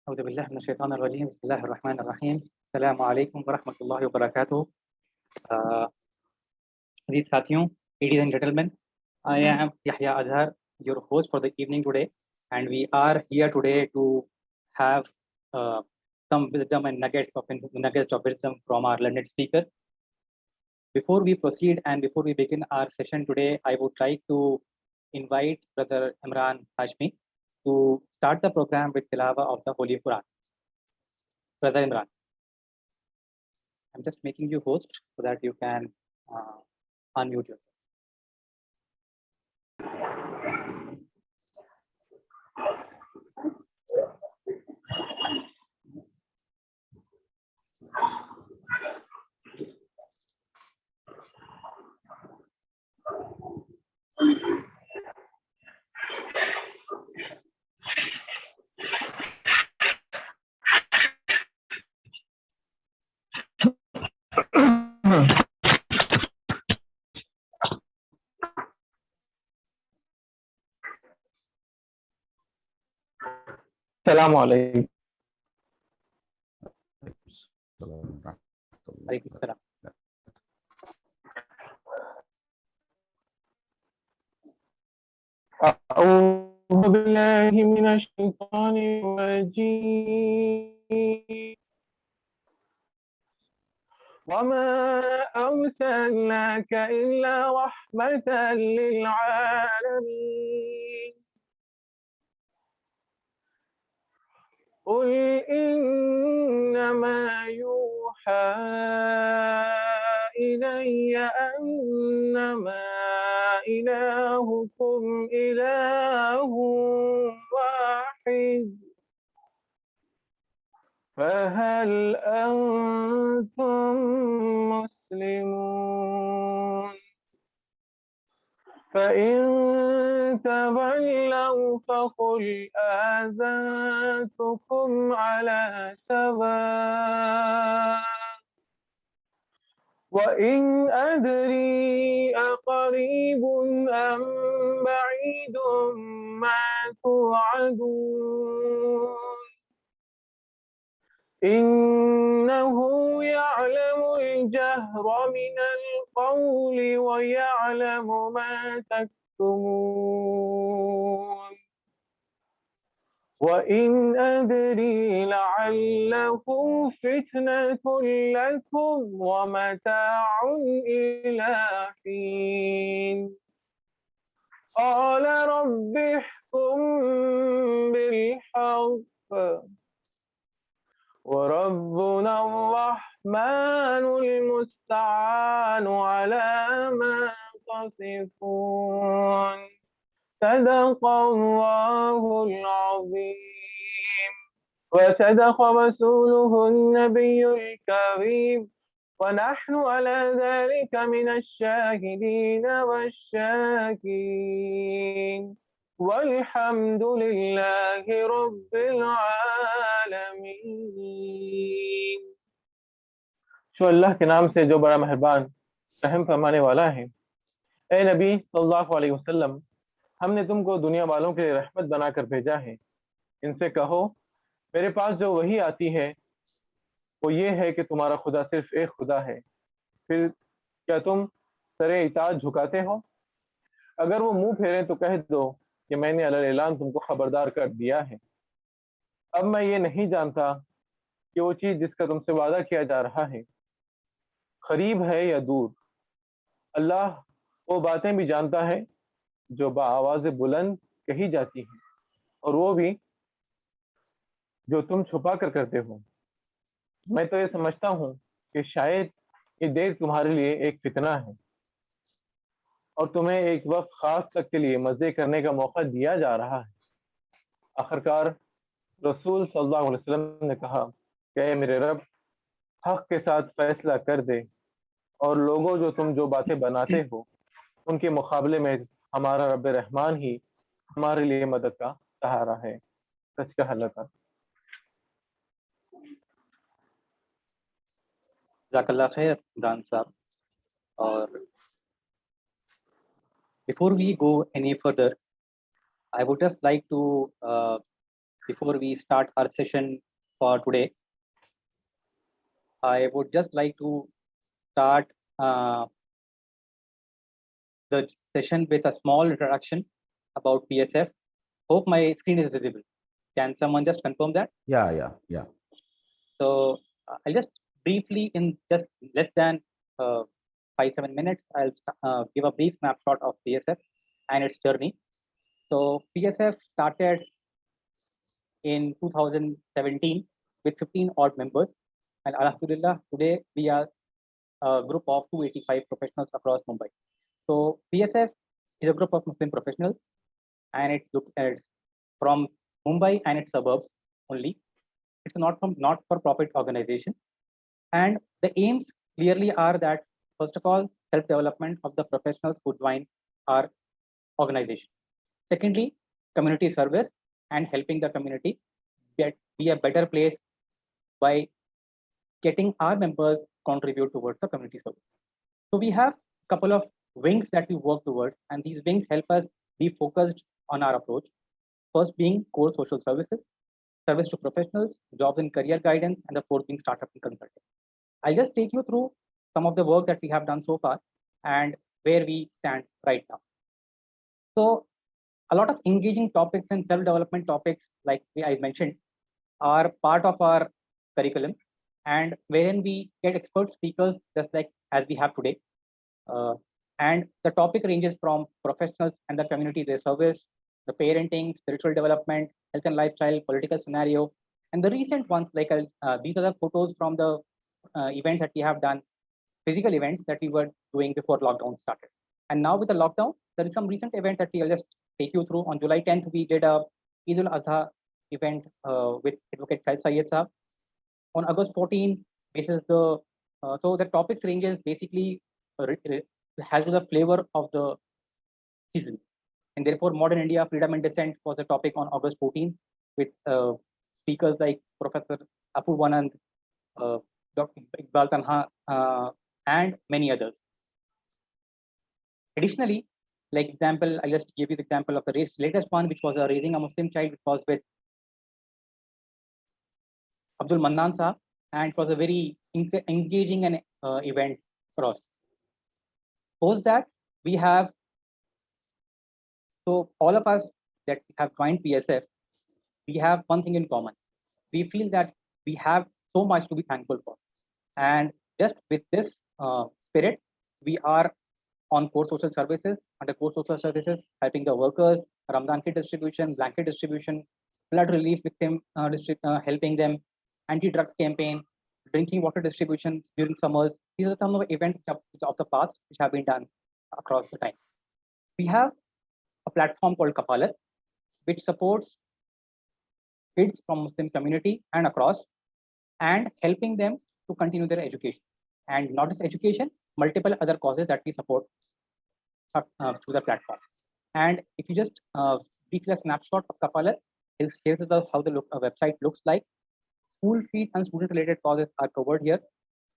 أعوذ بالله من الشيطان الرجيم. بسم الله الرحمن الرحيم. السلام عليكم ورحمة الله وبركاته. These Sathiyon, ladies and gentlemen, I am Yahya Azhar, your host for the evening today, and we are here today to have some wisdom and nuggets of wisdom from our learned speaker. Before we proceed and before we begin our session today, I would like to invite Brother Imran Hashmi to start the program with Tilawa of the Holy Quran. Brother Imran, I'm just making you host so that you can unmute yourself. السلام علیکم. Alaikum salam. أعوذ بالله من الشيطان الرجيم. وما أرسلناك إلا رحمة للعالمين. قل إنما يوحى إلي أنما إلهكم إله واحد فهل أنتم مسلمون؟ فإن تولوا فقل آذنتكم على سواء وإن أدري أقريب أم بعيد ما توعدون إنه يعلم الجهر من القول ويعلم ما تكتمون وإن أدري لعله فتنة لكم ومتاع إلى حين قال رب احكم بالحق وربنا الرحمن المستعان على ما تصفون صدق الله العظيم وصدق رسوله النبي الكريم ونحن على ذلك من الشاهدين والشاكرين والحمد لله رب العالمين. شو اللہ کے نام سے جو بڑا مہربان رحم فرمانے والا ہے. اے نبی صلی اللہ علیہ وسلم، ہم نے تم کو دنیا والوں کے لیے رحمت بنا کر بھیجا ہے. ان سے کہو میرے پاس جو وحی آتی ہے وہ یہ ہے کہ تمہارا خدا صرف ایک خدا ہے، پھر کیا تم سر اطاعت جھکاتے ہو؟ اگر وہ منہ پھیریں تو کہہ دو کہ میں نے علی اعلان تم کو خبردار کر دیا ہے. اب میں یہ نہیں جانتا کہ وہ چیز جس کا تم سے وعدہ کیا جا رہا ہے قریب ہے یا دور. اللہ وہ باتیں بھی جانتا ہے جو بآواز بلند کہی جاتی ہیں اور وہ بھی جو تم چھپا کر کرتے ہو. میں تو یہ سمجھتا ہوں کہ شاید یہ دیر تمہارے لیے ایک فتنہ ہے اور تمہیں ایک وقت خاص تک کے لیے مزے کرنے کا موقع دیا جا رہا ہے. آخرکار رسول صلی اللہ علیہ وسلم نے کہا کہ اے میرے رب، حق کے ساتھ فیصلہ کر دے اور لوگوں جو تم جو باتیں بناتے ہو ان کے مقابلے میں ہمارا رب رحمان ہی ہمارے لیے مدد کا سہارا ہے. سچ کا حلقہ. جزاک اللہ خیر دان صاحب. اور before we go any further, I would just like to before we start our session for today, I would just like to start the session with a small introduction about PSF. Hope my screen is visible. Can someone just confirm that? Yeah. So I'll just briefly, in just less than 5-7 minutes, I'll give a brief snapshot of PSF and its journey. So PSF started in 2017 with 15 odd members, and Alhamdulillah, today we are a group of 285 professionals across Mumbai. So PSF is a group of Muslim professionals, and it's from Mumbai and its suburbs only. It's not for-profit organization, and the aims clearly are that, first of all, self-development of the professionals who join our organization. Secondly, community service and helping the community be a better place by getting our members contribute towards the community service. So we have a couple of wings that we work towards, and these wings help us be focused on our approach. First being core social services, service to professionals, jobs and career guidance, and the fourth being startup and consulting. I'll just take you through some of the work that we have done so far and where we stand right now. So a lot of engaging topics and self-development topics, like I mentioned, are part of our curriculum, and wherein we get expert speakers just like as we have today. And the topic ranges from professionals and the community they service, the parenting, spiritual development, health and lifestyle, political scenario, and the recent ones, like these are the photos from the events that we have done, physical events that we were doing before lockdown started. And now with the lockdown, there is some recent event that we will just take you through. On July 10th, we did a Eid al-Adha event with Advocate Faiz Syed Saab. On August 14th, basis the so the topics ranges basically has the flavor of the season, and therefore modern India, freedom and dissent was the topic on August 14th with speakers like Professor Apurva Anand, Dr. Iqbal Tanha, and many others. Additionally, like example, I just give you the example of the latest one, which was raising a Muslim child, which was with Abdul Mannan Saab, and it was a very engaging and event for us. Post that, we have, so all of us that have joined PSF, we have one thing in common. We feel that we have so much to be thankful for. And just with this spirit, we are on core social services, under core social services, helping the workers, Ramadan kit distribution, blanket distribution, flood relief victim helping them, anti-drugs campaign, drinking water distribution during summers. These are some of the events of the past which have been done across the time. We have a platform called Kafalat, which supports kids from Muslim community and across, and helping them to continue their education. And not just education, multiple other causes that we support through the platform. And if you just briefly a snapshot of Kafalat, here's how the website looks like. School fees and student-related causes are covered here.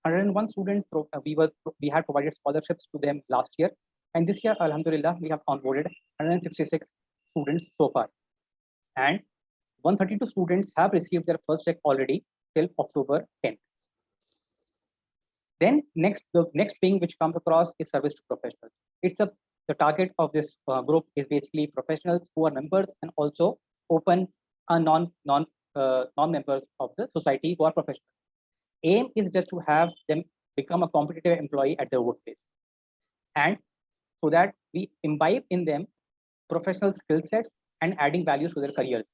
101 students, we had provided scholarships to them last year. And this year, Alhamdulillah, we have onboarded 166 students so far. And 132 students have received their first check already till October 10th. Then the next thing which comes across is service to professionals. It's the target of this group is basically professionals who are members and also open non-members of the society who are professionals. Aim is just to have them become a competitive employee at their workplace, and so that we imbibe in them professional skill sets and adding values to their careers.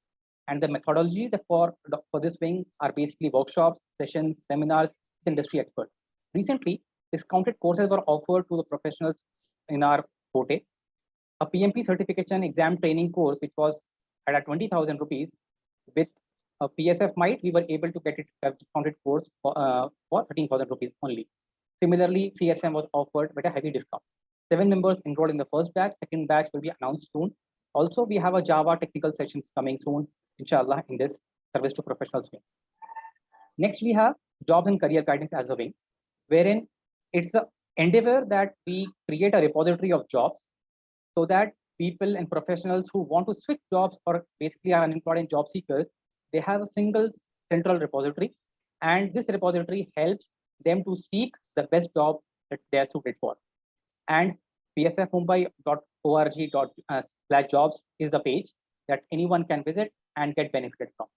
And the methodology for this wing are basically workshops, sessions, seminars with industry experts. Recently, discounted courses were offered to the professionals in our forte. A PMP certification exam training course, which was at 20,000 rupees, with a PSF Might, we were able to get it a discounted course for 13,000 rupees only. Similarly, CSM was offered with a heavy discount. 7 members enrolled in the first batch. Second batch will be announced soon. Also, we have a Java technical sessions coming soon, inshallah, in this service to professionals wing. Next, we have jobs and career guidance as a wing, wherein it's the endeavor that we create a repository of jobs so that people and professionals who want to switch jobs or basically are unemployed and job seekers, they have a single central repository, and this repository helps them to seek the best job that they are suited for. And psfmumbai.org/jobs is the page that anyone can visit and get benefited from.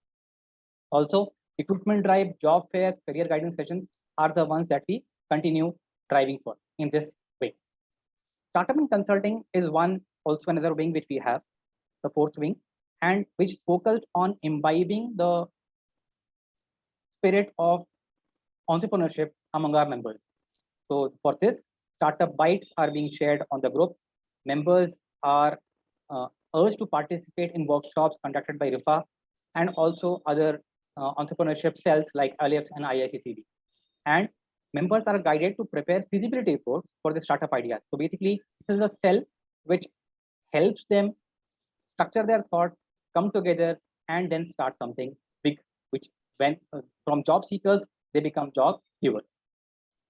Also, recruitment drive, job fairs, career guidance sessions are the ones that we continue driving for in this way. Startup and consulting is also another wing which we have, the fourth wing, and which is focused on imbibing the spirit of entrepreneurship among our members. So for this, startup bites are being shared on the group. Members are urged to participate in workshops conducted by RIFA and also other entrepreneurship cells like ALIFs and IICCD. And members are guided to prepare feasibility reports for the startup ideas. So basically, this is a cell which helps them structure their thoughts, come together, and then start something big, which when from job seekers, they become job givers.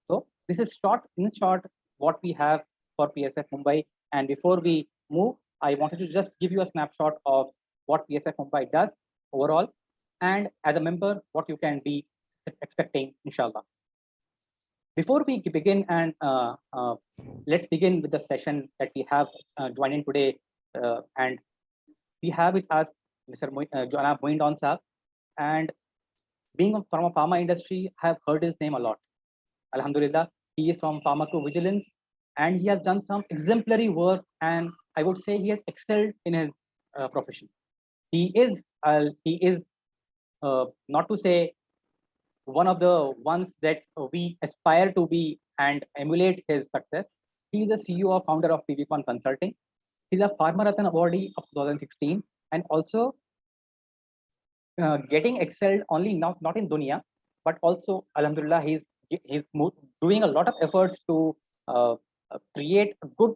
So this is in short, what we have for PSF Mumbai. And before we move, I wanted to just give you a snapshot of what PSF Mumbai does overall, and as a member, what you can be expecting, inshallah. Before we begin, and let's begin with the session that we have joining today, and we have with us Mr. Janab Moindon Saab, and being from a pharma industry, I have heard his name a lot. Alhamdulillah, he is from pharmacovigilance, and he has done some exemplary work, and I would say he has excelled in his profession. He is not to say one of the ones that we aspire to be and emulate his success. He is the CEO or founder of PVCon Consulting. He's a Pharma Ratan awardee of 2016, and also getting excelled only not in dunya, but also, alhamdulillah, he's doing a lot of efforts to create a good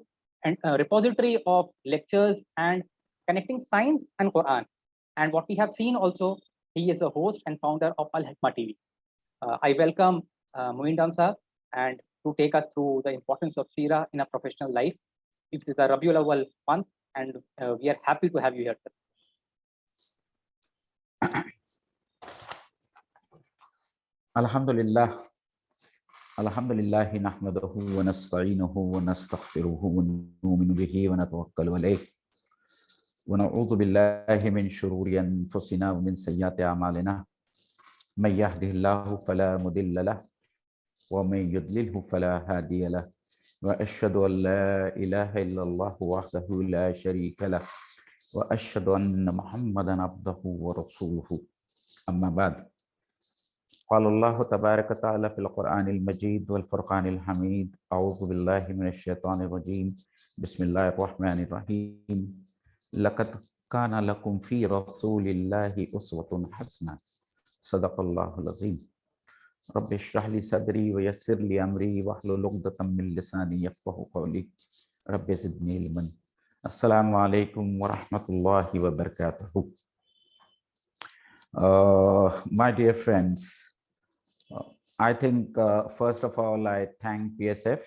repository of lectures and connecting science and Quran. And what we have seen also, he is a host and founder of Al Hikmah TV. I welcome Moindon Saab and to take us through the importance of Seerah in a professional life. It is the Rabiul Awwal month, and we are happy to have you here, sir. Alhamdulillah. Alhamdulillah nahmaduhu wa nasta'inuhu wa nastaghfiruhu wa nu'minu bihi wa natawakkalu alayh. Wa na'udhu billahi min shururi anfusina wa min sayyiati a'malina. Man yahdihillahu fala mudilla lahu wa man yudlilhu fala hadiya lahu. Wa ashhadu an la ilaha illallah wahdahu la sharika lahu wa ashhadu anna Muhammadan abduhu wa rasuluhu. Amma ba'd. قال الله تبارك وتعالى في القرآن المجيد والفرقان الحميد أعوذ بالله من الشيطان الرجيم بسم الله الرحمن الرحيم لقد كان لكم في رسول الله أسوة حسنة صدق الله العظيم رب اشرح لي صدري ويسر لي أمري واحلل عقدة من لساني يفقهوا قولي رب زدني علما. السلام عليكم ورحمة الله وبركاته. My dear friends, I think first of all, I thank PSF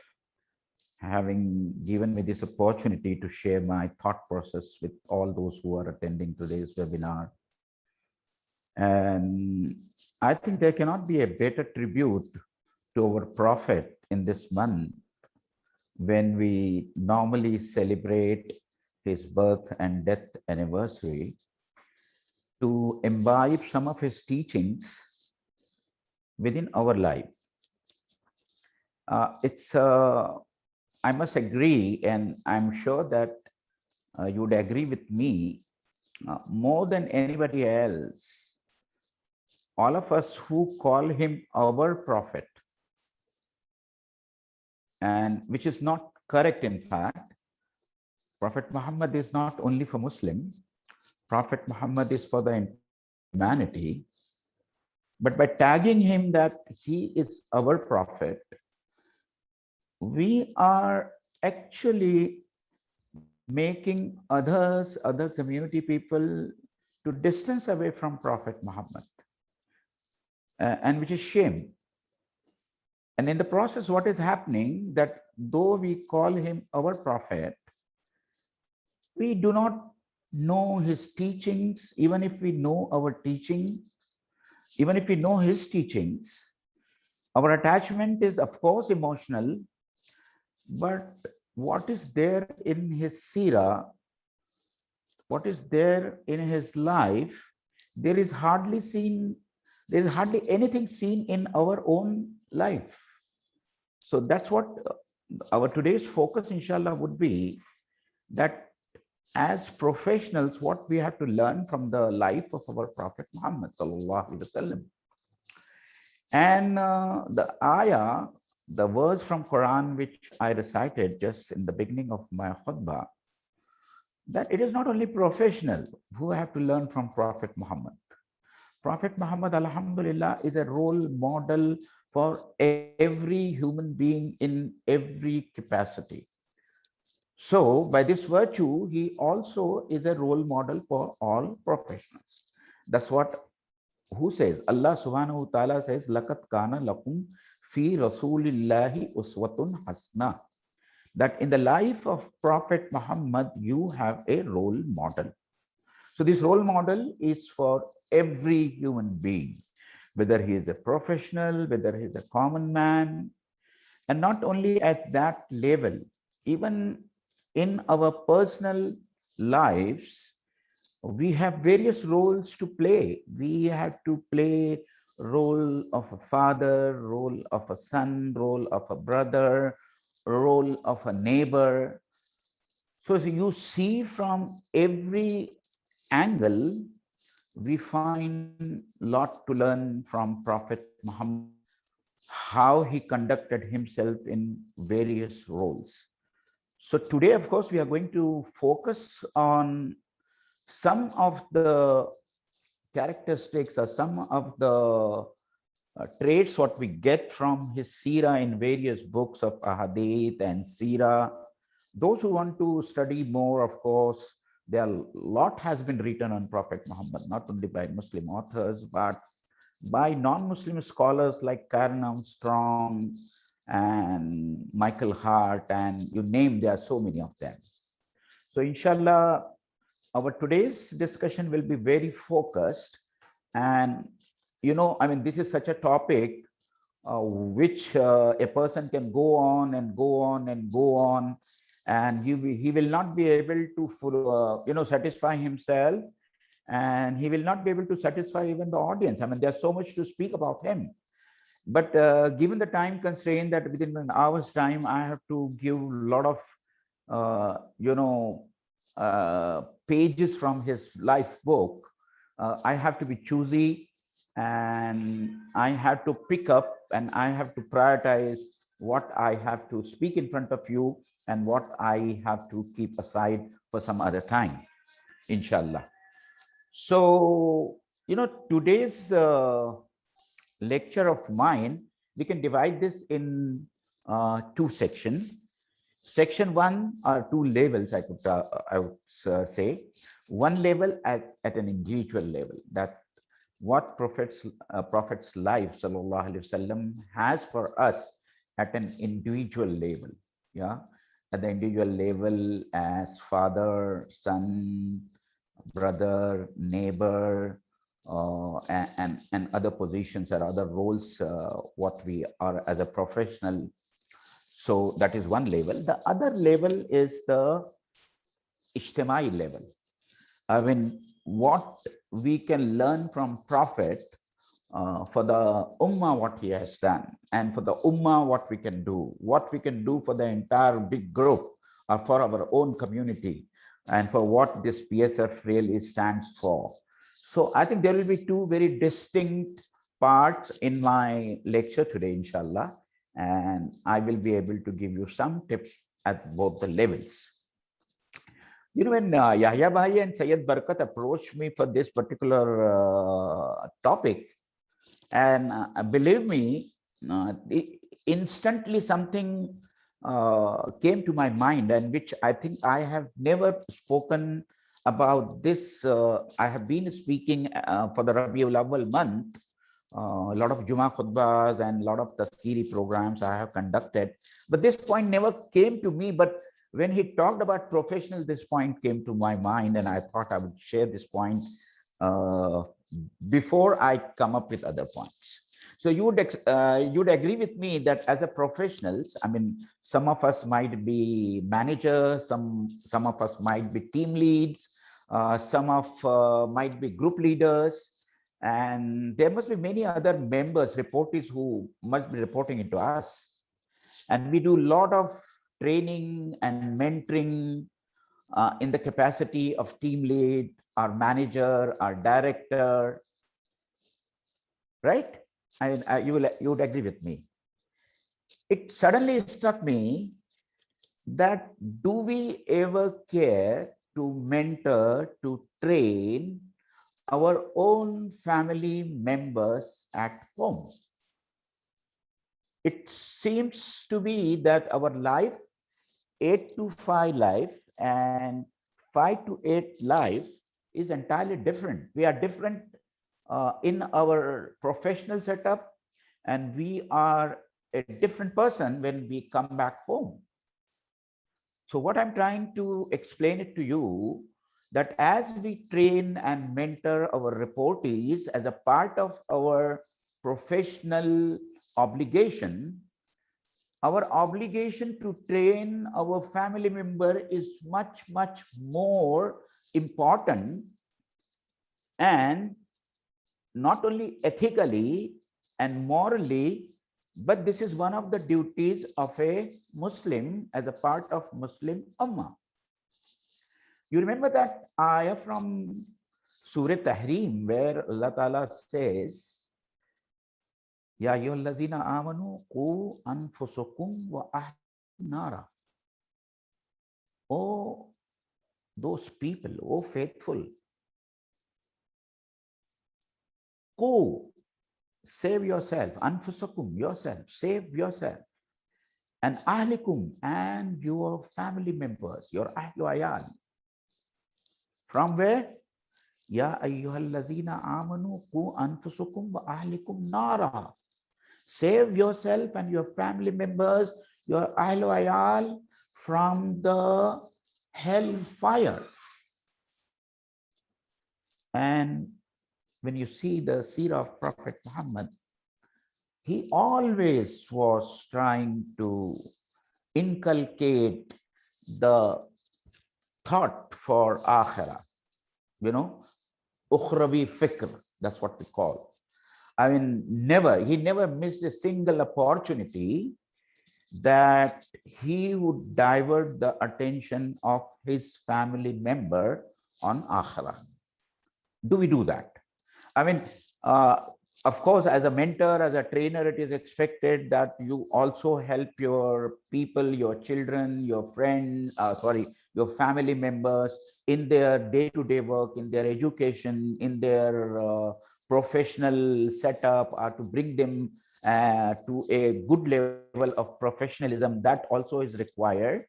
having given me this opportunity to share my thought process with all those who are attending today's webinar. And I think there cannot be a better tribute to our Prophet in this month when we normally celebrate his birth and death anniversary, to imbibe some of his teachings within our life. I must agree, and I'm sure that you would agree with me, more than anybody else, all of us who call him our Prophet, and which is not correct. In fact, Prophet Muhammad is not only for Muslims. Prophet Muhammad is for the humanity. But by tagging him that he is our prophet, we are actually making other community people to distance away from Prophet Muhammad, and which is shame. And in the process, what is happening, that though we call him our prophet, we do not know his teachings. Even if we know our teaching, even if we know his teachings, our attachment is of course emotional, but what is there in his seerah, what is there in his life, there is hardly anything seen in our own life. So that's what our today's focus, inshallah, would be, that as professionals, what we have to learn from the life of our Prophet Muhammad sallallahu alaihi wasallam. And the ayah, the verse from Quran which I recited just in the beginning of my khutbah, that it is not only professionals who have to learn from Prophet Muhammad. Prophet Muhammad, alhamdulillah, is a role model for every human being in every capacity. So by this virtue, he also is a role model for all professionals. That's what who says, Allah subhanahu wa ta'ala says, Laqad kana lakum fi rasulillahi uswatun hasna. That in the life of Prophet Muhammad, you have a role model. So this role model is for every human being, whether he is a professional, whether he is a common man, and not only at that level, even in our personal lives, we have various roles to play. We have to play role of a father, role of a son, role of a brother, role of a neighbor. So you see from every angle, we find a lot to learn from Prophet Muhammad, how he conducted himself in various roles. So today, of course, we are going to focus on some of the characteristics or some of the traits what we get from his seerah in various books of ahadith and seerah. Those who want to study more, of course, there are a lot has been written on Prophet Muhammad, not only by Muslim authors, but by non-Muslim scholars like Karen Armstrong and Michael Hart, and you name, there are so many of them. So inshallah, our today's discussion will be very focused. And, I mean, this is such a topic which a person can go on and go on and go on, and he will not be able to satisfy himself, and he will not be able to satisfy even the audience. I mean, there's so much to speak about him. But given the time constraint that within an hour's time, I have to give a lot of, pages from his life book. I have to be choosy, and I have to pick up, and I have to prioritize what I have to speak in front of you and what I have to keep aside for some other time, inshallah. So, today's lecture of mine, we can divide this in two sections. Section one are two levels, I would say. One level at an individual level, that what Prophet's life, sallallahu alaihi wasallam, has for us at an individual level. Yeah, at the individual level as father, son, brother, neighbor, and other positions or other roles, what we are as a professional. So that is one level. The other level is the ijtimai level. I mean, what we can learn from Prophet for the ummah, what he has done, and for the ummah, what we can do for the entire big group or for our own community, and for what this PSF really stands for. So I think there will be two very distinct parts in my lecture today, inshallah, and I will be able to give you some tips at both the levels. When Yahya Bhai and Sayyid Barkat approached me for this particular topic, and believe me, instantly something came to my mind, and which I think I have never spoken about this. I have been speaking for the Rabiul Awwal month, a lot of Jummah khutbahs and a lot of tazkiri programs I have conducted, but this point never came to me. But when he talked about professionals, this point came to my mind, and I thought I would share this point before I come up with other points. So you'd agree with me that as a professionals, I mean, some of us might be managers, some of us might be team leads, some of might be group leaders, and there must be many other members, reportees who must be reporting into us. And we do a lot of training and mentoring in the capacity of team lead, our manager, our director, right? I mean, you would agree with me. It suddenly struck me that do we ever care to mentor, to train our own family members at home? It seems to be that our life, 8 to 5 life and 5 to 8 life is entirely different. We are different in our professional setup, and we are a different person when we come back home. So what I'm trying to explain it to you, that as we train and mentor our reportees as a part of our professional obligation, our obligation to train our family member is much, much more important, and not only ethically and morally, but this is one of the duties of a Muslim as a part of Muslim Ummah. You remember that ayah from Surah Tahrim where Allah Ta'ala says, Ya ayyuhallazina amanu qu anfusakum wa ahlikum nara. Oh, those people, oh faithful, qu, save yourself, anfusakum, yourself, save yourself, and ahlikum, and your family members, your ahlu ayal. From where? Ya ayyuhallazina amanu qu anfusakum wa ahlikum nara. Save yourself and your family members, your ahlu ayal, from the hellfire. And when you see the seerah of Prophet Muhammad, he always was trying to inculcate the thought for akhirah, you know, ukhrawi fikr, that's what we call. I mean, he never missed a single opportunity that he would divert the attention of his family member on akhirah. Do we do that? I mean, of course, as a mentor, as a trainer, it is expected that you also help your people, your children, your friends, your family members in their day-to-day work, in their education, in their professional setup, or to bring them to a good level of professionalism. That also is required.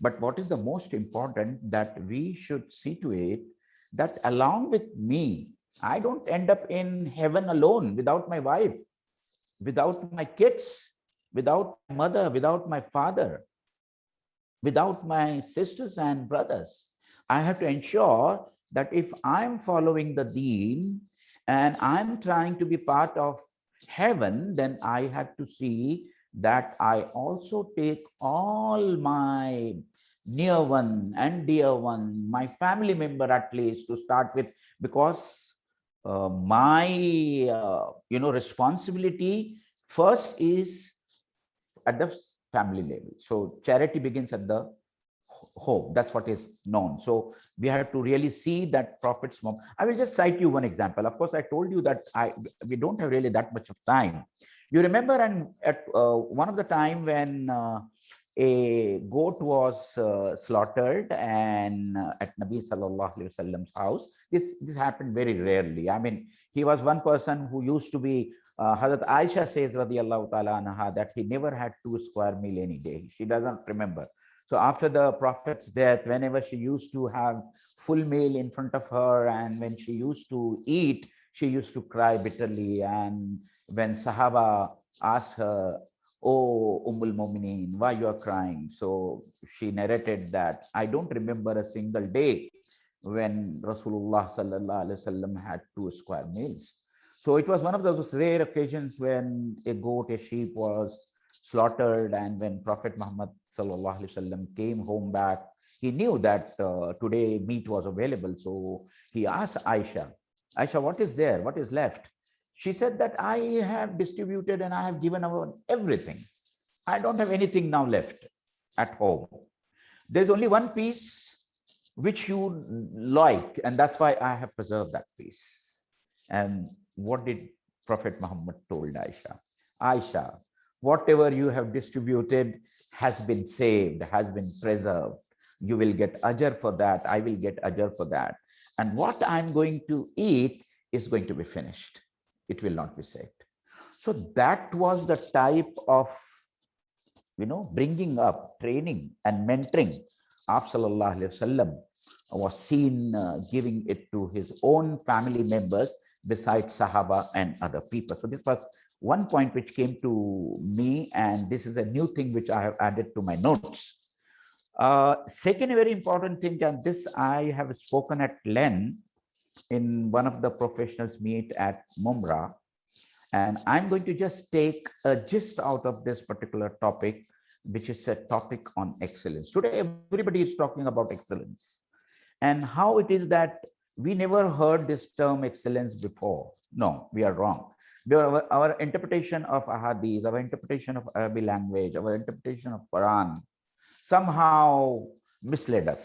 But what is the most important, that we should see to it that along with me, I don't end up in heaven alone without my wife, without my kids, without my mother, without my father, without my sisters and brothers. I have to ensure that if I'm following the deen and I'm trying to be part of heaven, then I have to see that I also take all my near one and dear one, my family member at least to start with, because my responsibility first is at the family level. So charity begins at the home. That's what is known. So we have to really see that Prophet's mom. I will just cite you one example. Of course, I told you that we don't have really that much of time. You remember, and at one of the time when a goat was slaughtered and at Nabi Sallallahu Alaihi Wasallam's house. This happened very rarely. I mean, he was one person who used to be, Hazrat Aisha says, radiyallahu ta'ala anha, that he never had 2 square meal any day. She doesn't remember. So after the Prophet's death, whenever she used to have full meal in front of her, and when she used to eat, she used to cry bitterly. And when Sahaba asked her, "Oh, Ummul Mumineen, why you are crying?" So she narrated that, "I don't remember a single day when Rasulullah sallallahu alaihi wasallam had 2 square meals." So it was one of those rare occasions when a goat, a sheep was slaughtered, and when Prophet Muhammad sallallahu alaihi wasallam came home back, he knew that today meat was available. So he asked Aisha, "Aisha, what is there? What is left?" She said that, "I have distributed and I have given away everything. I don't have anything now left at home. There's only one piece which you like, and that's why I have preserved that piece." And what did Prophet Muhammad told Aisha? "Aisha, whatever you have distributed has been saved, has been preserved. You will get ajr for that. I will get ajr for that. And what I'm going to eat is going to be finished. It will not be saved." So that was the type of, bringing up, training, and mentoring of Sallallahu Alaihi Wasallam was seen giving it to his own family members besides Sahaba and other people. So this was one point which came to me, and this is a new thing which I have added to my notes. Second very important thing, and this I have spoken at length in one of the professionals meet at Mumra, and I'm going to just take a gist out of this particular topic, which is a topic on excellence. Today, everybody is talking about excellence and how it is that we never heard this term excellence before. No, we are wrong. Our interpretation of ahadith, our interpretation of Arabic language, our interpretation of Quran somehow misled us.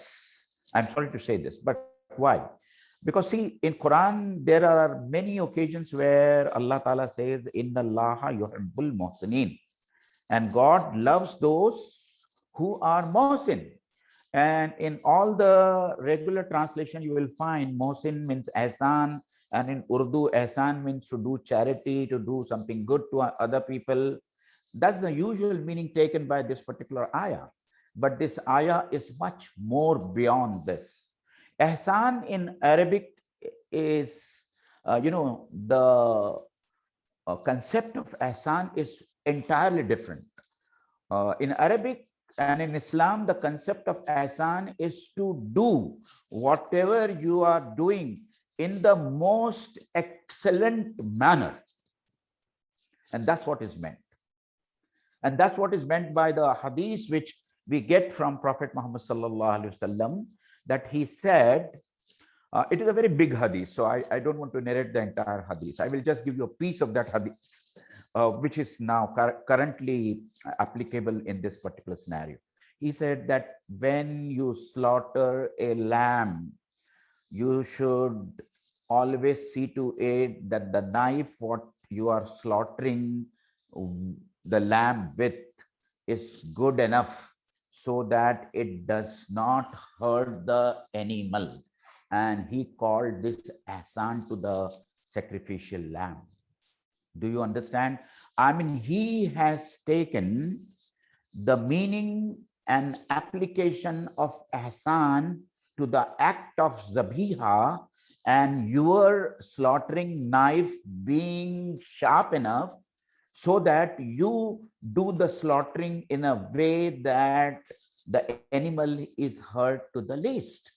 I'm sorry to say this, but why? Because see, in Quran, there are many occasions where Allah Ta'ala says, "Inna Allaha yuhibbul muhsinin." And God loves those who are muhsin. And in all the regular translation, you will find muhsin means ihsan. And in Urdu, ihsan means to do charity, to do something good to other people. That's the usual meaning taken by this particular ayah. But this ayah is much more beyond this. Ihsan in Arabic is, the concept of ihsan is entirely different. In Arabic and in Islam, the concept of ihsan is to do whatever you are doing in the most excellent manner. And that's what is meant. And that's what is meant by the hadith which we get from Prophet Muhammad sallallahu alaihi wasallam, that he said, it is a very big hadith, so I don't want to narrate the entire hadith. I will just give you a piece of that hadith, which is now currently applicable in this particular scenario. He said that when you slaughter a lamb, you should always see to it that the knife what you are slaughtering the lamb with is good enough so that it does not hurt the animal. And he called this ihsan to the sacrificial lamb. Do you understand? I mean, he has taken the meaning and application of ihsan to the act of zabiha, and your slaughtering knife being sharp enough so that you do the slaughtering in a way that the animal is hurt to the least.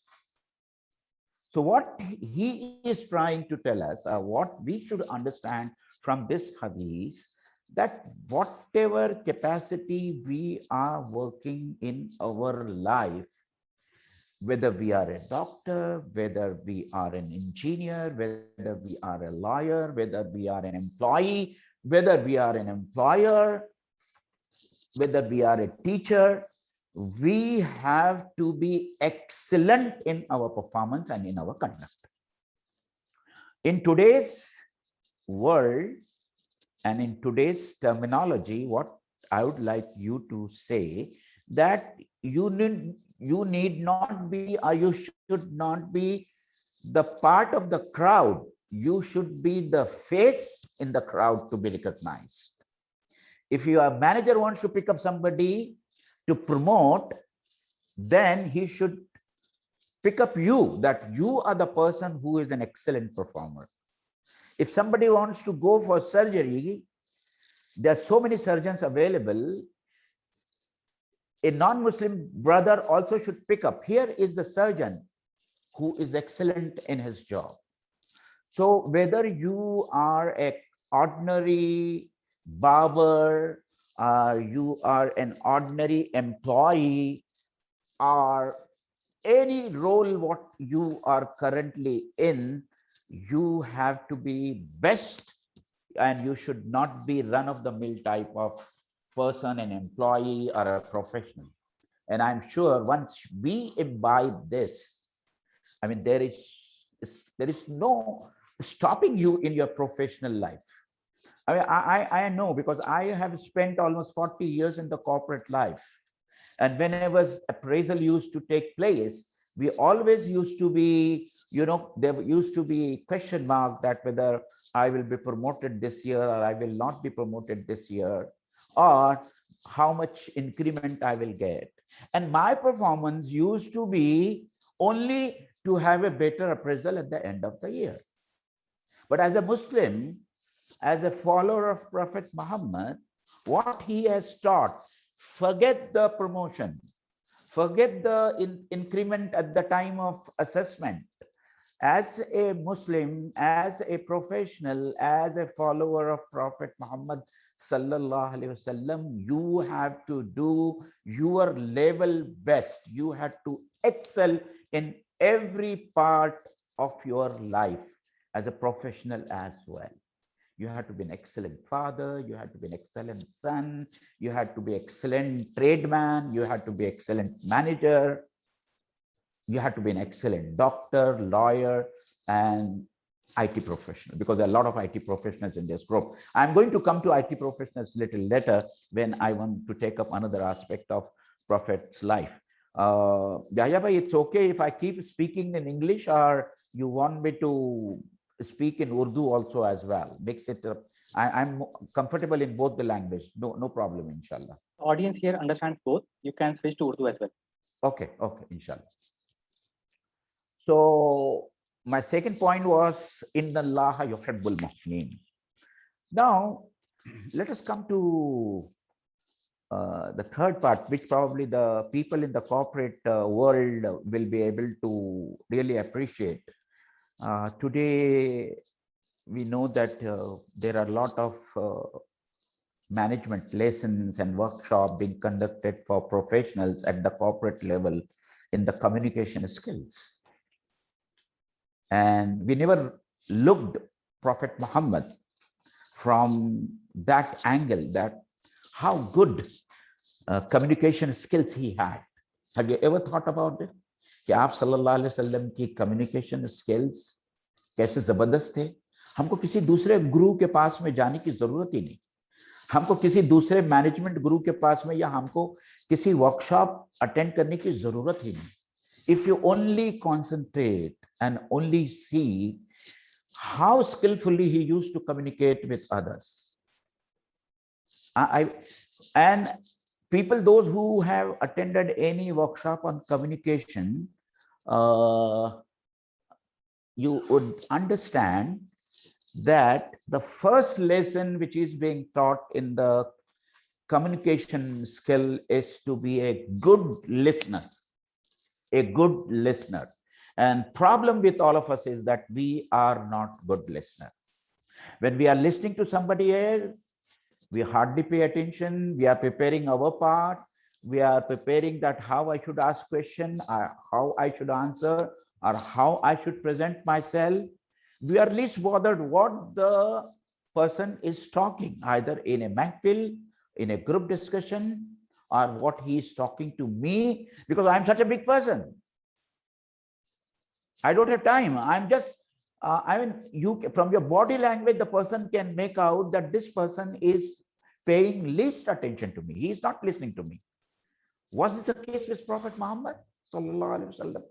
So what he is trying to tell us, what we should understand from this hadith, that whatever capacity we are working in our life, whether we are a doctor, whether we are an engineer, whether we are a lawyer, whether we are an employee, whether we are an employer, whether we are a teacher, we have to be excellent in our performance and in our conduct. In today's world and in today's terminology, what I would like you to say, that you need not be, or you should not be the part of the crowd. You should be the face in the crowd to be recognized. If your manager wants to pick up somebody to promote, then he should pick up you, that you are the person who is an excellent performer. If somebody wants to go for surgery, There are so many surgeons available. A non-Muslim brother also should pick up. Here is the surgeon who is excellent in his job. So whether you are an ordinary barber, you are an ordinary employee, or any role what you are currently in, you have to be best, and you should not be run-of-the-mill type of person, an employee or a professional. And I'm sure once we imbibe this, I mean, there is no stopping you in your professional life. I mean, I know, because I have spent almost 40 years in the corporate life. And whenever appraisal used to take place, we always used to be, there used to be question mark that whether I will be promoted this year or I will not be promoted this year, or how much increment I will get. And my performance used to be only to have a better appraisal at the end of the year. But as a Muslim, as a follower of Prophet Muhammad, what he has taught, forget the promotion, forget the increment at the time of assessment. As a Muslim, as a professional, as a follower of Prophet Muhammad sallallahu alaihi wasallam, you have to do your level best. You have to excel in every part of your life as a professional as well. You have to be an excellent father, you have to be an excellent son, you have to be excellent tradesman, you have to be excellent manager, you have to be an excellent doctor, lawyer, and IT professional, because there are a lot of IT professionals in this group. I'm going to come to IT professionals a little later when I want to take up another aspect of Prophet's life. Yahya bhai, it's okay if I keep speaking in English, or you want me to speak in Urdu also as well? Mix it up. I'm comfortable in both the language. No problem, inshallah. Audience here understands both. You can switch to Urdu as well. Okay, inshallah. So my second point was Inna Allaha yuhibbul muhsinin. Now let us come to the third part, which probably the people in the corporate world will be able to really appreciate. Today, we know that there are a lot of management lessons and workshops being conducted for professionals at the corporate level in the communication skills. And we never looked Prophet Muhammad from that angle, that how good communication skills he had. Have you ever thought about it? कि आप सल्लल्लाहु अलैहि वसल्लम की communication skills कैसे जबरदस्त थे। हमको किसी दूसरे गुरु के पास में जाने की जरूरत ही नहीं, हमको किसी दूसरे मैनेजमेंट गुरु के पास में या हमको किसी वर्कशॉप अटेंड करने की जरूरत ही नहीं। If you only concentrate and only see how skillfully he used to communicate with others. And people, those who have attended any workshop on communication, you would understand that the first lesson which is being taught in the communication skill is to be a good listener, a good listener. And problem with all of us is that we are not good listeners. When we are listening to somebody else, we hardly pay attention. We are preparing our part. We are preparing that how I should ask question, or how I should answer, or how I should present myself. We are least bothered what the person is talking, either in a mahfil, in a group discussion, or what he is talking to me, because I'm such a big person. I don't have time. I'm just, I mean, you from your body language, the person can make out that this person is paying least attention to me. He is not listening to me. Was this the case with Prophet Muhammad sallallahu alaihi wasallam?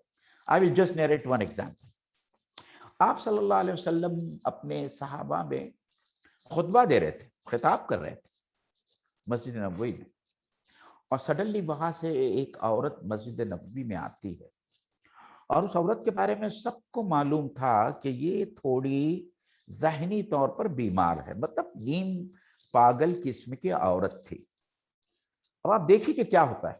I will just narrate one example. आप सल्लल्लाहु अलैहि वसल्लम अपने सहाबा में खुतबा दे रहे थे, खिताब कर रहे थे मस्जिद नबवी में, और सडनली वहां से एक औरत मस्जिद नबवी में आती है, और उस औरत के बारे में सबको मालूम था कि ये थोड़ी ज़हनी तौर पर बीमार है, मतलब नींद पागल किस्म की औरत थी। अब आप देखिए कि क्या होता है,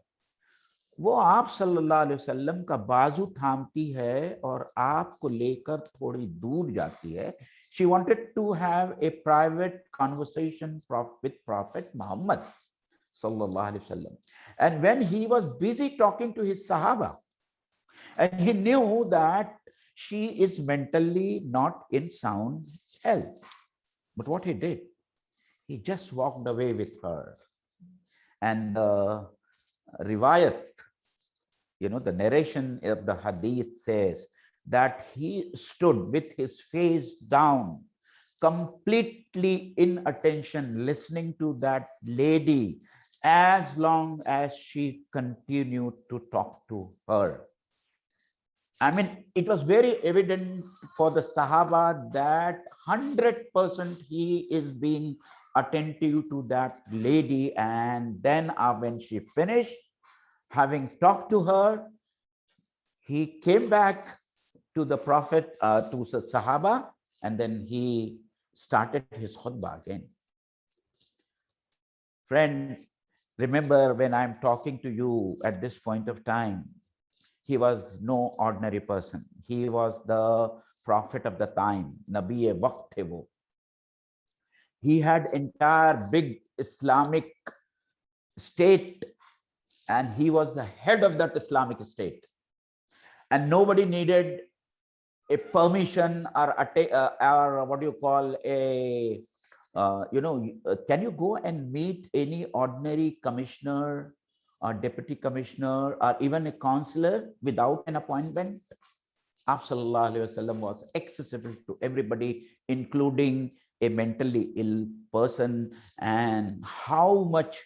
वो आप सल्लल्लाहु अलैहि वसल्लम का बाजू थामती है और आपको लेकर थोड़ी दूर जाती है। She wanted to have a private conversation with Prophet Muhammad sallallahu alaihi wasallam. And when he was busy talking to his Sahaba, and he knew that she is mentally not in sound health, but what he did, he just walked away with her. And the riwayat, the narration of the hadith says that he stood with his face down, completely in attention, listening to that lady as long as she continued to talk to her. I mean, it was very evident for the Sahaba that 100% he is being attentive to that lady. And then when she finished having talked to her, he came back to the Prophet, to the Sahaba, and then he started his khutbah again. Friends, remember when I'm talking to you at this point of time, he was no ordinary person. He was the prophet of the time, Nabi Waqt the wo. He had entire big Islamic state, and he was the head of that Islamic state. And nobody needed a permission or what do you call a, can you go and meet any ordinary commissioner or deputy commissioner or even a counselor without an appointment? Aap sallallahu alaihi wasallam was accessible to everybody, including a mentally ill person, and how much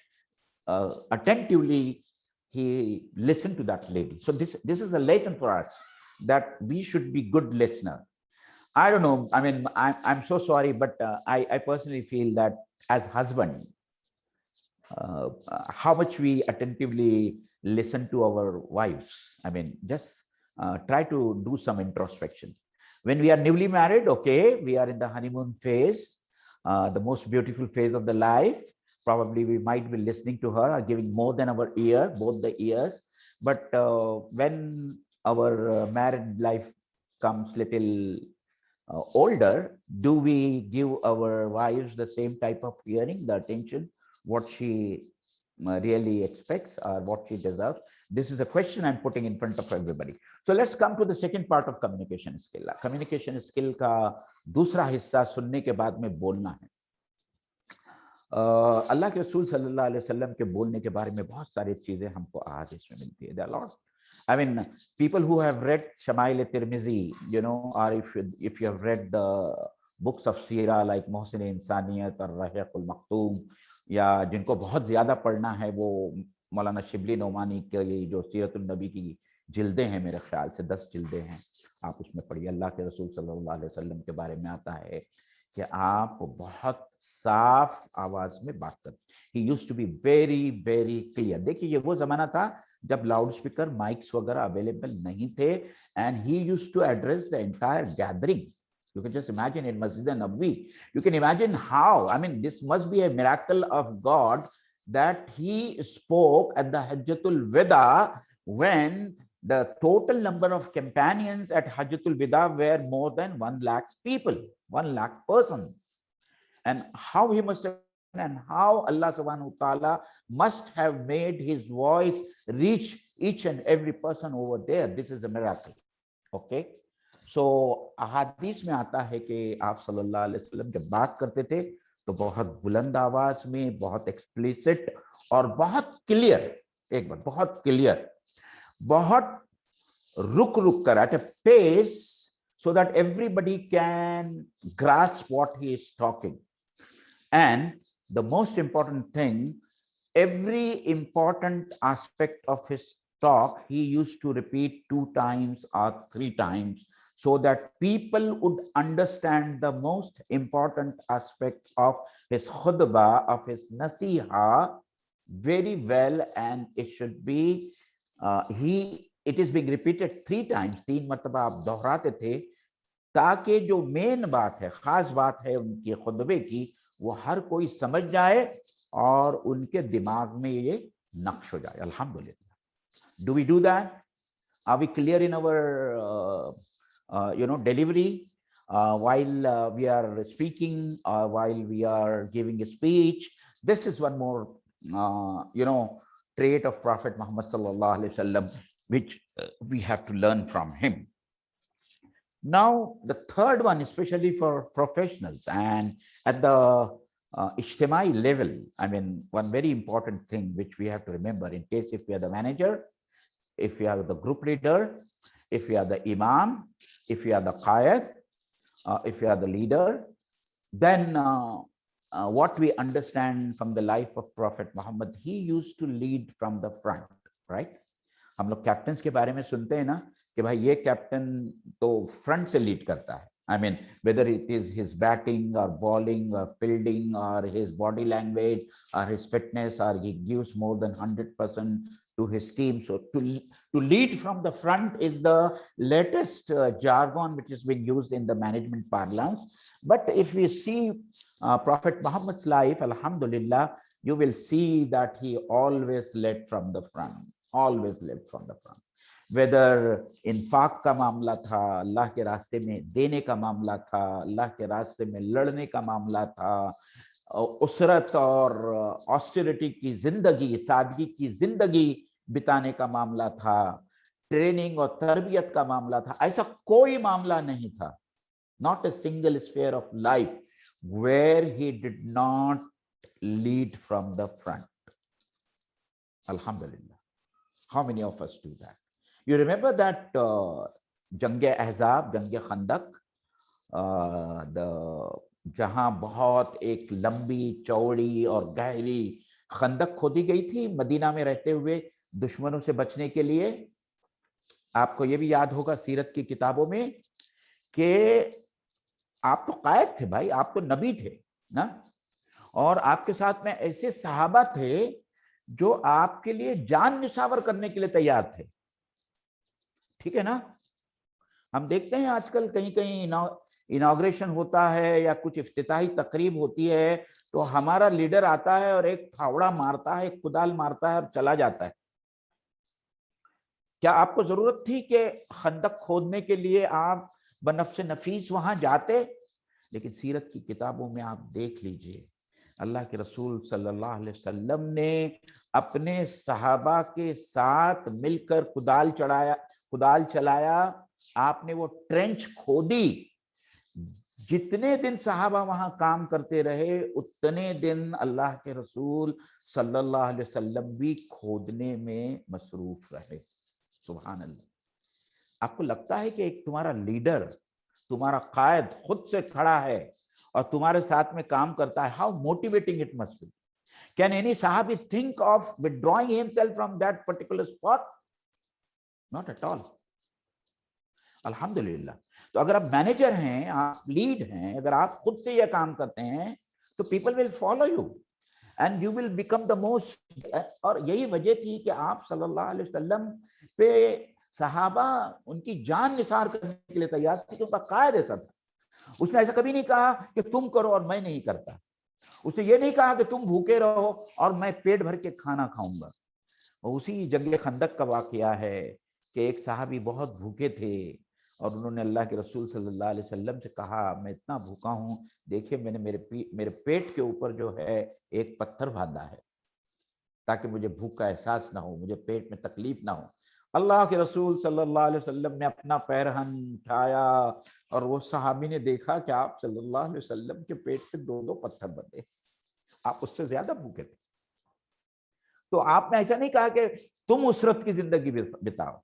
attentively he listened to that lady. So this is a lesson for us, that we should be good listener. I don't know, I mean, I'm so sorry, but I personally feel that as husband, how much we attentively listen to our wives. I mean, just try to do some introspection. When we are newly married, okay, we are in the honeymoon phase, the most beautiful phase of the life. Probably we might be listening to her or giving more than our ear, both the ears. But when our married life comes little older, do we give our wives the same type of hearing, the attention, what she really expects or what she deserves? This is a question I'm putting in front of everybody. So let's come to the second part of communication skill. Communication skill का दूसरा हिस्सा सुनने के बाद में बोलना है. अल्लाह के रसूल सल्लल्लाहु अलैहि वसल्लम के बोलने के बारे में बहुत सारी चीजें हमको आज इसमें मिलती है. There are a lot. I mean, people who have read Shama'il Tirmizi, or if you have read the books of Sira like Mohsin Insaniyat or Rahiq al-Maktoum, या जिनको बहुत ज्यादा पढ़ना है वो मौलाना शिबली नोमानी के जो सीरतुन नबी की जिल्दें हैं, मेरे ख्याल से 10 जिल्दें हैं, आप उसमें पढ़िए. अल्लाह के रसूल सल्लल्लाहु अलैहि वसल्लम के बारे में आता है कि आप बहुत साफ आवाज में बात करते. He used to be very very clear. देखिए, ये वो जमाना था जब लाउड स्पीकर माइक्स वगैरह अवेलेबल नहीं थे, and he used to address the entire gathering. You can just imagine in Masjid an-Nabawi. You can imagine how, I mean, this must be a miracle of God that he spoke at the Hajjatul Wida when the total number of companions at Hajjatul Wida were more than 1 lakh people, 1 lakh persons. And how he must have, and how Allah subhanahu wa ta'ala must have made his voice reach each and every person over there. This is a miracle. Okay. So अहादीस में आता है कि आप सल्लल्लाहु अलैहि वसल्लम जब बात करते थे तो बहुत बुलंद आवाज में, बहुत एक्सप्लिसिट और बहुत क्लियर, एक बार बहुत क्लियर, बहुत रुक रुक कर, at a pace so that everybody can grasp what he is talking. And the most important thing, every important aspect of his talk he used to repeat 2 times or 3 times, so that people would understand the most important aspect of his khutbah, of his nasiha very well. And it should be, it is being repeated 3 times, 3 मरतबा आप दोहराते थे, ताकि जो main बात है, खास बात है उनके खुतबे की, وہ हर कोई समझ जाए और उनके दिमाग में ये नक्श हो जाए। अल्हम्दुलिल्लाह। Do we do that? Are we clear in our delivery while we are speaking or while we are giving a speech? This is one more trait of Prophet Muhammad sallallahu alaihi wasallam which we have to learn from him. Now the third one, especially for professionals and at the ijtimai level, I mean, one very important thing which we have to remember in case if we are the manager, if we are the group leader, if we are the imam, if we are the qaid, if we are the leader, then what we understand from the life of Prophet Muhammad, he used to lead from the front, right? हम लोग captains के बारे में सुनते हैं ना कि भाई ये कैप्टन तो फ्रंट से लीड करता है। I mean, whether it is his batting or bowling or fielding or his body language or his fitness, or he gives more than 100% to his team. So to lead from the front is the latest jargon which is being used in the management parlance. But if we see Prophet Muhammad's life, alhamdulillah, you will see that he always led from the front, always led from the front. Whether इंफाक का मामला था, अल्लाह के रास्ते में देने का मामला था, अल्लाह के रास्ते में लड़ने का मामला था, उसरत और ऑस्टेरिटी की जिंदगी, सादगी की जिंदगी बिताने का मामला था, ट्रेनिंग और तरबियत का मामला था, ऐसा कोई मामला नहीं था, not a single sphere of life where he did not lead from the front. Alhamdulillah. How many of us do that? You remember that Jang-e Ahzab, Jang-e Khandak, जहां बहुत एक लंबी चौड़ी और गहरी खंदक खोदी गई थी मदीना में रहते हुए दुश्मनों से बचने के लिए। आपको ये भी याद होगा सीरत की किताबों में कि आप तो कायद थे भाई, आप तो नबी थे ना, और आपके साथ में ऐसे सहाबा थे जो आपके लिए जान निछावर करने के लिए तैयार थे, ठीक है ना। हम देखते हैं आजकल कहीं कहीं इनॉग्रेशन होता है या कुछ इफ्तिताही तकरीब होती है तो हमारा लीडर आता है और एक फावड़ा मारता है, एक कुदाल मारता है और चला जाता है। क्या आपको जरूरत थी कि खंदक खोदने के लिए आप बनफ्से नफीस वहां जाते? लेकिन सीरत की किताबों में आप देख लीजिए, अल्लाह के रसूल सल्लल्लाहु अलैहि वसल्लम ने अपने सहाबा के साथ मिलकर कुदाल चलाया, आपने वो ट्रेंच खोदी। जितने दिन सहाबा वहां काम करते रहे उतने दिन अल्लाह के रसूल सल्लल्लाहु अलैहि वसल्लम भी खोदने में मसरूफ रहे। सुभान अल्लाह। आपको लगता है कि एक तुम्हारा लीडर, तुम्हारा कायद खुद से खड़ा है और तुम्हारे साथ में काम करता है, how motivating it must be. Can any साहबी think of withdrawing himself from that particular spot? Not at all. अल्हम्दुलिल्लाह। तो अगर आप मैनेजर हैं, आप लीड हैं, अगर आप खुद से यह काम करते हैं तो people will follow you and you will become the most. और यही वजह थी कि आप सल्लल्लाहु अलैहि वसल्लम पे सहाबा उनकी जान निसार करने के लिए तैयार थे, कि उनका कायद ऐसा था। उसने ऐसा कभी नहीं कहा कि तुम करो और मैं नहीं करता। उसने ये नहीं कहा कि तुम भूखे रहो और मैं पेट भर के खाना खाऊंगा। उसी जंग खंदक का वाकया है कि एक साहबी बहुत भूखे थे और उन्होंने अल्लाह के रसूल सल्लल्लाहु अलैहि वसल्लम से कहा, मैं इतना भूखा हूं, देखिए मैंने मेरे पेट के ऊपर जो है एक पत्थर बांधा है ताकि मुझे भूख का एहसास ना हो, मुझे पेट में तकलीफ ना हो। अल्लाह के रसूल सल्लल्लाहु अलैहि वसल्लम ने अपना पैरहन उठाया और वो सहाबी ने देखा कि आप सल्लल्लाहु अलैहि वसल्लम के पेट पे 2-2 पत्थर बंधे, आप उससे ज्यादा भूखे थे। तो आपने ऐसा नहीं कहा कि तुम उसरत की जिंदगी बिताओ,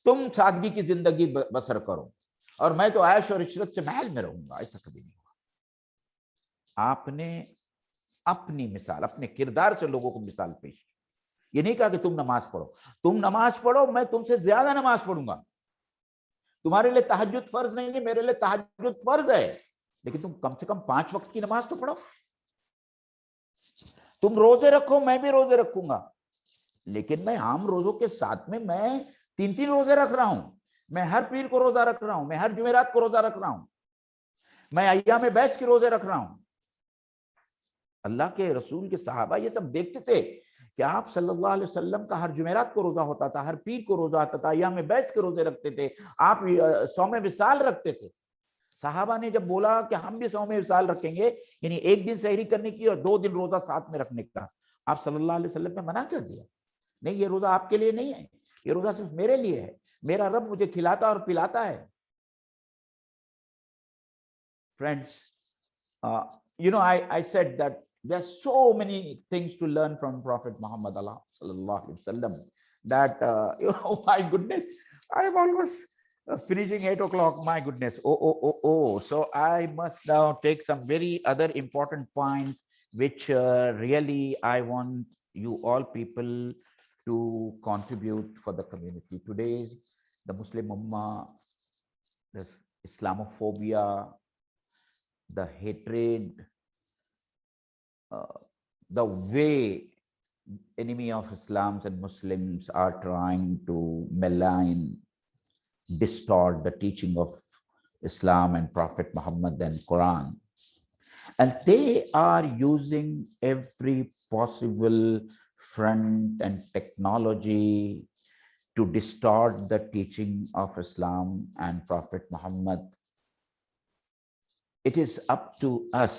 तुम सादगी की जिंदगी बसर करो और मैं तो ऐश और इशरत से महल में रहूंगा, ऐसा कभी नहीं हुआ। आपने अपनी मिसाल, अपने किरदार से लोगों को मिसाल पेश की। ये नहीं कहा कि तुम नमाज पढ़ो, मैं तुमसे ज्यादा नमाज पढ़ूंगा। तुम्हारे लिए तहज्जुद फर्ज नहीं है, मेरे लिए तहज्जुद फर्ज है, लेकिन तुम कम से कम 5 वक्त की नमाज तो पढ़ो। तुम रोजे रखो, मैं भी रोजे रखूंगा, लेकिन मैं आम रोजों के साथ में मैं 3-3 रोजे रख रहा हूं। मैं हर पीर को रोजा रख रहा हूं, मैं हर जुमेरात को रोजा रख रहा हूं, मैं अय्याम बैस के रोजे रख रहा हूं। اللہ کے رسول کے صحابہ یہ سب دیکھتے تھے کہ آپ صلی اللہ علیہ وسلم کا ہر جمعرات کو روزہ ہوتا تھا, ہر پیر کو روزہ آتا تھا, ایام بیعت کے روزے رکھتے تھے, آپ صوم وصال رکھتے تھے. صحابہ نے جب بولا کہ ہم بھی صوم وصال رکھیں گے, یعنی ایک دن سحری کرنے کی اور 2 دن روزہ ساتھ میں رکھنے کا, آپ صلی اللہ علیہ وسلم نے منع کر دیا, نہیں یہ روزہ آپ کے لیے نہیں ہے, یہ روزہ صرف میرے لیے ہے, میرا رب مجھے کھلاتا اور پلاتا ہے. Friends, I said that there are so many things to learn from Prophet Muhammad sallallahu alaihi wasallam that my goodness, I am almost finishing 8 o'clock. My goodness, oh. So I must now take some very other important point, which really I want you all people to contribute for the community. Today's the Muslim Ummah, the Islamophobia, the hatred, the way enemy of Islam and Muslims are trying to malign, distort the teaching of Islam and Prophet Muhammad and Quran. And they are using every possible front and technology to distort the teaching of Islam and Prophet Muhammad. It is up to us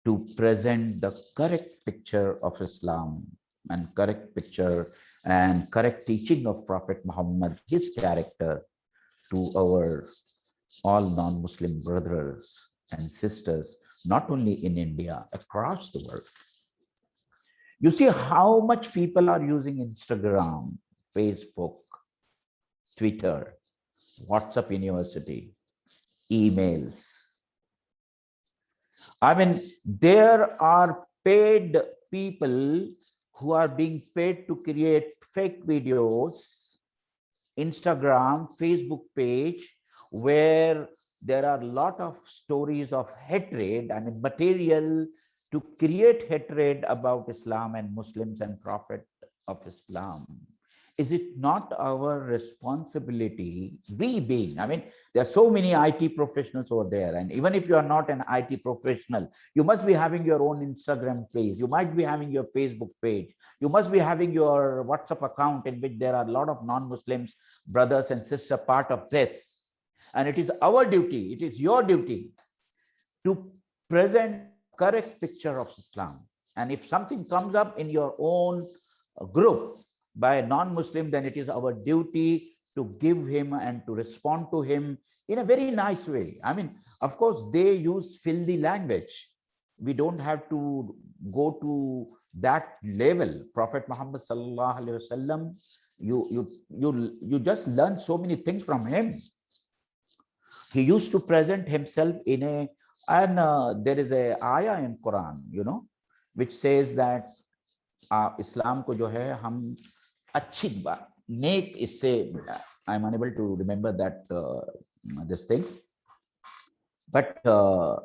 to present the correct picture of Islam and correct picture and correct teaching of Prophet Muhammad, his character, to our all non-Muslim brothers and sisters, not only in India, across the world. You see how much people are using Instagram, Facebook, Twitter, WhatsApp University, emails. I mean, there are paid people who are being paid to create fake videos, Instagram, Facebook page, where there are a lot of stories of hatred, I mean, material to create hatred about Islam and Muslims and Prophet of Islam. Is it not our responsibility, we being, I mean, there are so many IT professionals over there, and even if you are not an IT professional, you must be having your own Instagram page, you might be having your Facebook page, you must be having your WhatsApp account in which there are a lot of non-Muslims, brothers and sisters part of this. And it is our duty, it is your duty to present correct picture of Islam. And if something comes up in your own group by a non-Muslim, then it is our duty to give him and to respond to him in a very nice way. I mean, of course, they use filthy language. We don't have to go to that level. Prophet Muhammad sallallahu alaihi wasallam, you just learn so many things from him. He used to present himself in a, and there is a ayah in Quran, which says that Islam ko jo hai hum achhi baat, नेक इससे I am unable to remember that this thing but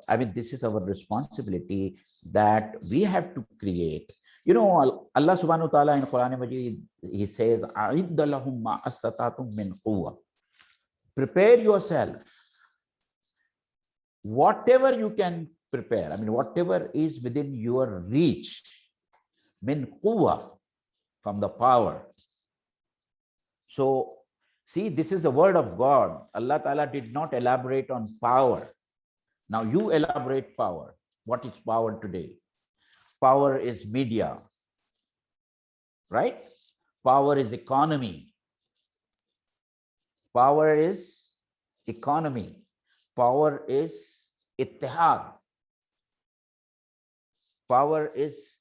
I mean, this is our responsibility that we have to create. Allah subhanahu wa ta'ala in Quran Majid, he says, "A'idda lahum ma astatatum min quwwa." Prepare yourself, whatever you can prepare. I mean, whatever is within your reach, min quwwa, from the power. So, see, this is the word of God. Allah Ta'ala did not elaborate on power. Now you elaborate power. What is power today? Power is media, right? Power is economy. Power is economy. Power is ittihad. Power is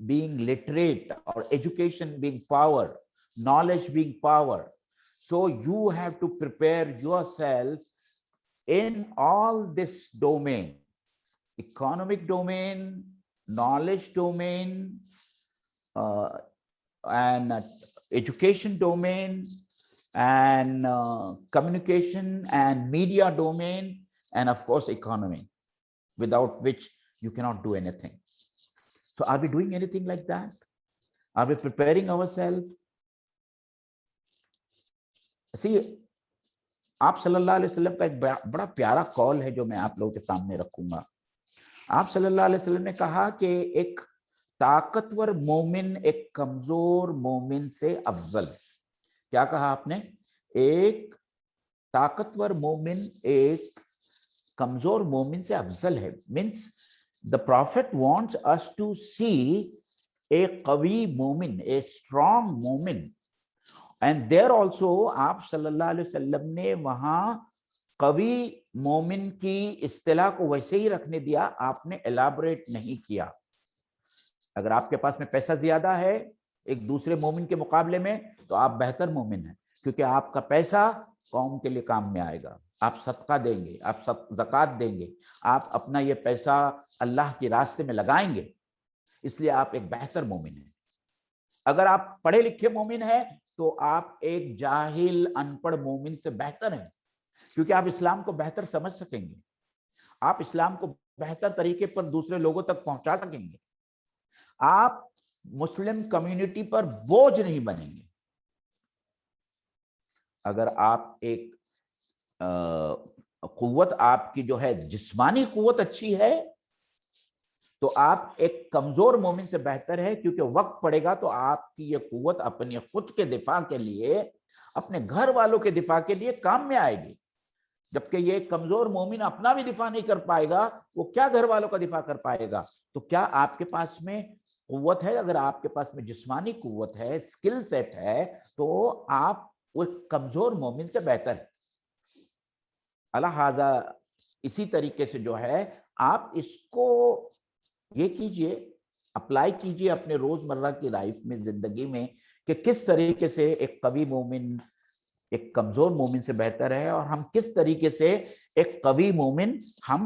being literate, or education being power, knowledge being power. So you have to prepare yourself in all this domain: economic domain, knowledge domain, and education domain, and communication and media domain, and of course economy, without which you cannot do anything. So are we doing anything like that? Are we preparing ourselves? See, आप सल्लल्लाहु अलैहि वसल्लम का एक बड़ा प्यारा call है जो मैं आप लोगों के सामने रखूंगा. آپ صلی اللہ علیہ وسلم نے کہا کہ ایک طاقتور مومن ایک کمزور مومن سے افضل ہے. کیا کہا آپ نے؟ ایک طاقتور مومن ایک کمزور مومن سے افضل ہے. Means the prophet wants us to see a قوی مومن, a strong مومن. and there also آپ صلی اللہ علیہ وسلم نے وہاں قوی مومن کی اصطلاح کو ویسے ہی رکھنے دیا, آپ نے ایلابریٹ نہیں کیا. اگر آپ کے پاس میں پیسہ زیادہ ہے ایک دوسرے مومن کے مقابلے میں تو آپ بہتر مومن ہیں, کیونکہ آپ کا پیسہ قوم کے لیے کام میں آئے گا, آپ صدقہ دیں گے, آپ زکوٰۃ دیں گے, آپ اپنا یہ پیسہ اللہ کے راستے میں لگائیں گے, اس لیے آپ ایک بہتر مومن ہیں. اگر آپ پڑھے لکھے مومن ہیں تو آپ ایک جاہل ان پڑھ مومن سے بہتر ہیں, کیونکہ آپ اسلام کو بہتر سمجھ سکیں گے, آپ اسلام کو بہتر طریقے پر دوسرے لوگوں تک پہنچا سکیں گے, آپ مسلم کمیونٹی پر بوجھ نہیں بنیں گے. اگر آپ ایک قوت آپ کی جو ہے جسمانی قوت اچھی ہے تو آپ ایک کمزور مومن سے بہتر ہے, کیونکہ وقت پڑے گا تو آپ کی یہ قوت اپنے خود کے دفاع کے لیے, اپنے گھر والوں کے دفاع کے لیے کام میں آئے گی. جبکہ یہ کمزور مومن اپنا بھی دفاع نہیں کر پائے گا, وہ کیا گھر والوں کا دفاع کر پائے گا؟ تو کیا آپ کے پاس میں قوت ہے؟ اگر آپ کے پاس میں جسمانی قوت ہے, اسکل سیٹ ہے, تو آپ وہ کمزور مومن سے بہتر ہے. لہذا اسی طریقے سے جو ہے آپ اس کو یہ کیجئے, اپلائی کیجئے اپنے روزمرہ کی لائف میں, زندگی میں, کہ کس طریقے سے ایک قوی مومن ایک کمزور مومن سے بہتر ہے, اور ہم کس طریقے سے ایک قوی مومن ہم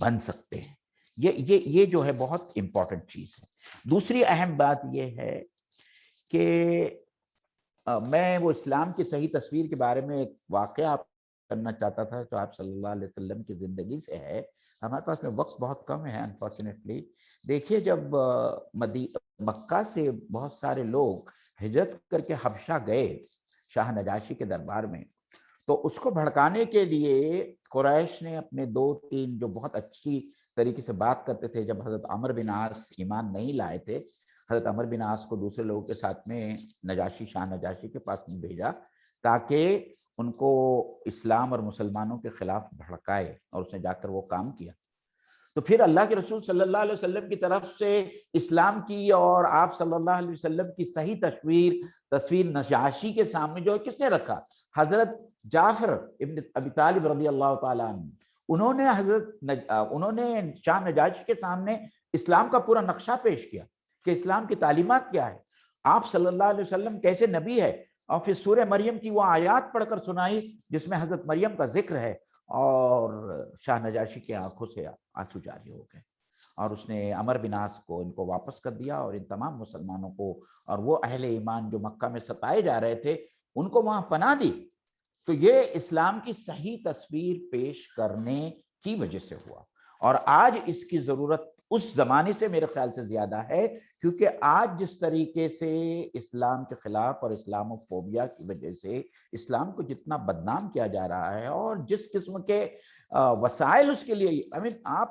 بن سکتے ہیں. یہ جو ہے بہت امپورٹنٹ چیز ہے. دوسری اہم بات یہ ہے کہ میں وہ اسلام کی صحیح تصویر کے بارے میں ایک واقعہ آپ کرنا چاہتا تھا جو آپ صلی اللہ علیہ وسلم کی زندگی سے ہے. ہمارے پاس میں وقت بہت کم ہے انفارچونیٹلی. دیکھیے, جب مکہ سے بہت سارے لوگ ہجرت کر کے حبشہ گئے شاہ نجاشی کے دربار میں, تو اس کو بھڑکانے کے لیے قریش نے اپنے 2-3 جو بہت اچھی طریقے سے بات کرتے تھے, جب حضرت عمرو بن عاص ایمان نہیں لائے تھے, حضرت عمرو بن عاص کو دوسرے لوگوں کے ساتھ میں شاہ نجاشی کے پاس میں بھیجا تاکہ ان کو اسلام اور مسلمانوں کے خلاف بھڑکائے, اور اس نے جا کر وہ کام کیا. تو پھر اللہ کے رسول صلی اللہ علیہ وسلم کی طرف سے اسلام کی اور آپ صلی اللہ علیہ وسلم کی صحیح تصویر نجاشی کے سامنے جو ہے کس نے رکھا؟ حضرت جعفر ابن ابی طالب رضی اللہ تعالیٰ عنہ. انہوں نے شاہ نجاشی کے سامنے اسلام کا پورا نقشہ پیش کیا کہ اسلام کی تعلیمات کیا ہے, آپ صلی اللہ علیہ وسلم کیسے نبی ہے, اور پھر سورہ مریم کی وہ آیات پڑھ کر سنائی جس میں حضرت مریم کا ذکر ہے, اور شاہ نجاشی کے آنکھوں سے آنسو جاری ہو گئے, اور اس نے عمرو بن عاص کو ان کو واپس کر دیا, اور ان تمام مسلمانوں کو اور وہ اہل ایمان جو مکہ میں ستائے جا رہے تھے ان کو وہاں پناہ دی. تو یہ اسلام کی صحیح تصویر پیش کرنے کی وجہ سے ہوا, اور آج اس کی ضرورت اس زمانے سے میرے خیال سے زیادہ ہے, کیونکہ آج جس طریقے سے اسلام کے خلاف اور اسلام و فوبیا کی وجہ سے اسلام کو جتنا بدنام کیا جا رہا ہے, اور جس قسم کے وسائل اس کے لیے, آپ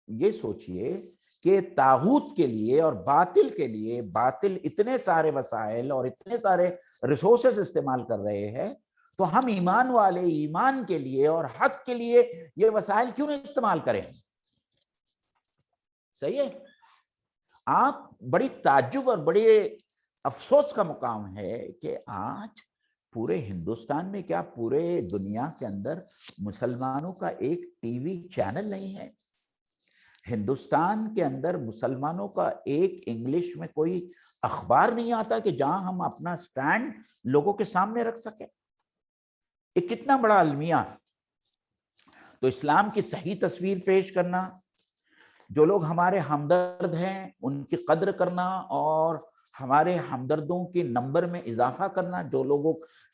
یہ سوچئے کہ طاغوت کے لیے اور باطل کے لیے باطل اتنے سارے وسائل اور اتنے سارے ریسورسز استعمال کر رہے ہیں, تو ہم ایمان والے ایمان کے لیے اور حق کے لیے یہ وسائل کیوں نہیں استعمال کریں؟ صحیح ہے. آپ بڑی تعجب اور بڑے افسوس کا مقام ہے کہ آج پورے ہندوستان میں, کیا پورے دنیا کے اندر مسلمانوں کا ایک ٹی وی چینل نہیں ہے. ہندوستان کے اندر مسلمانوں کا ایک انگلش میں کوئی اخبار نہیں آتا کہ جہاں ہم اپنا سٹینڈ لوگوں کے سامنے رکھ سکیں. یہ کتنا بڑا المیہ ہے. تو اسلام کی صحیح تصویر پیش کرنا, جو لوگ ہمارے ہمدرد ہیں ان کی قدر کرنا, اور ہمارے ہمدردوں کے نمبر میں اضافہ کرنا. جو لوگوں,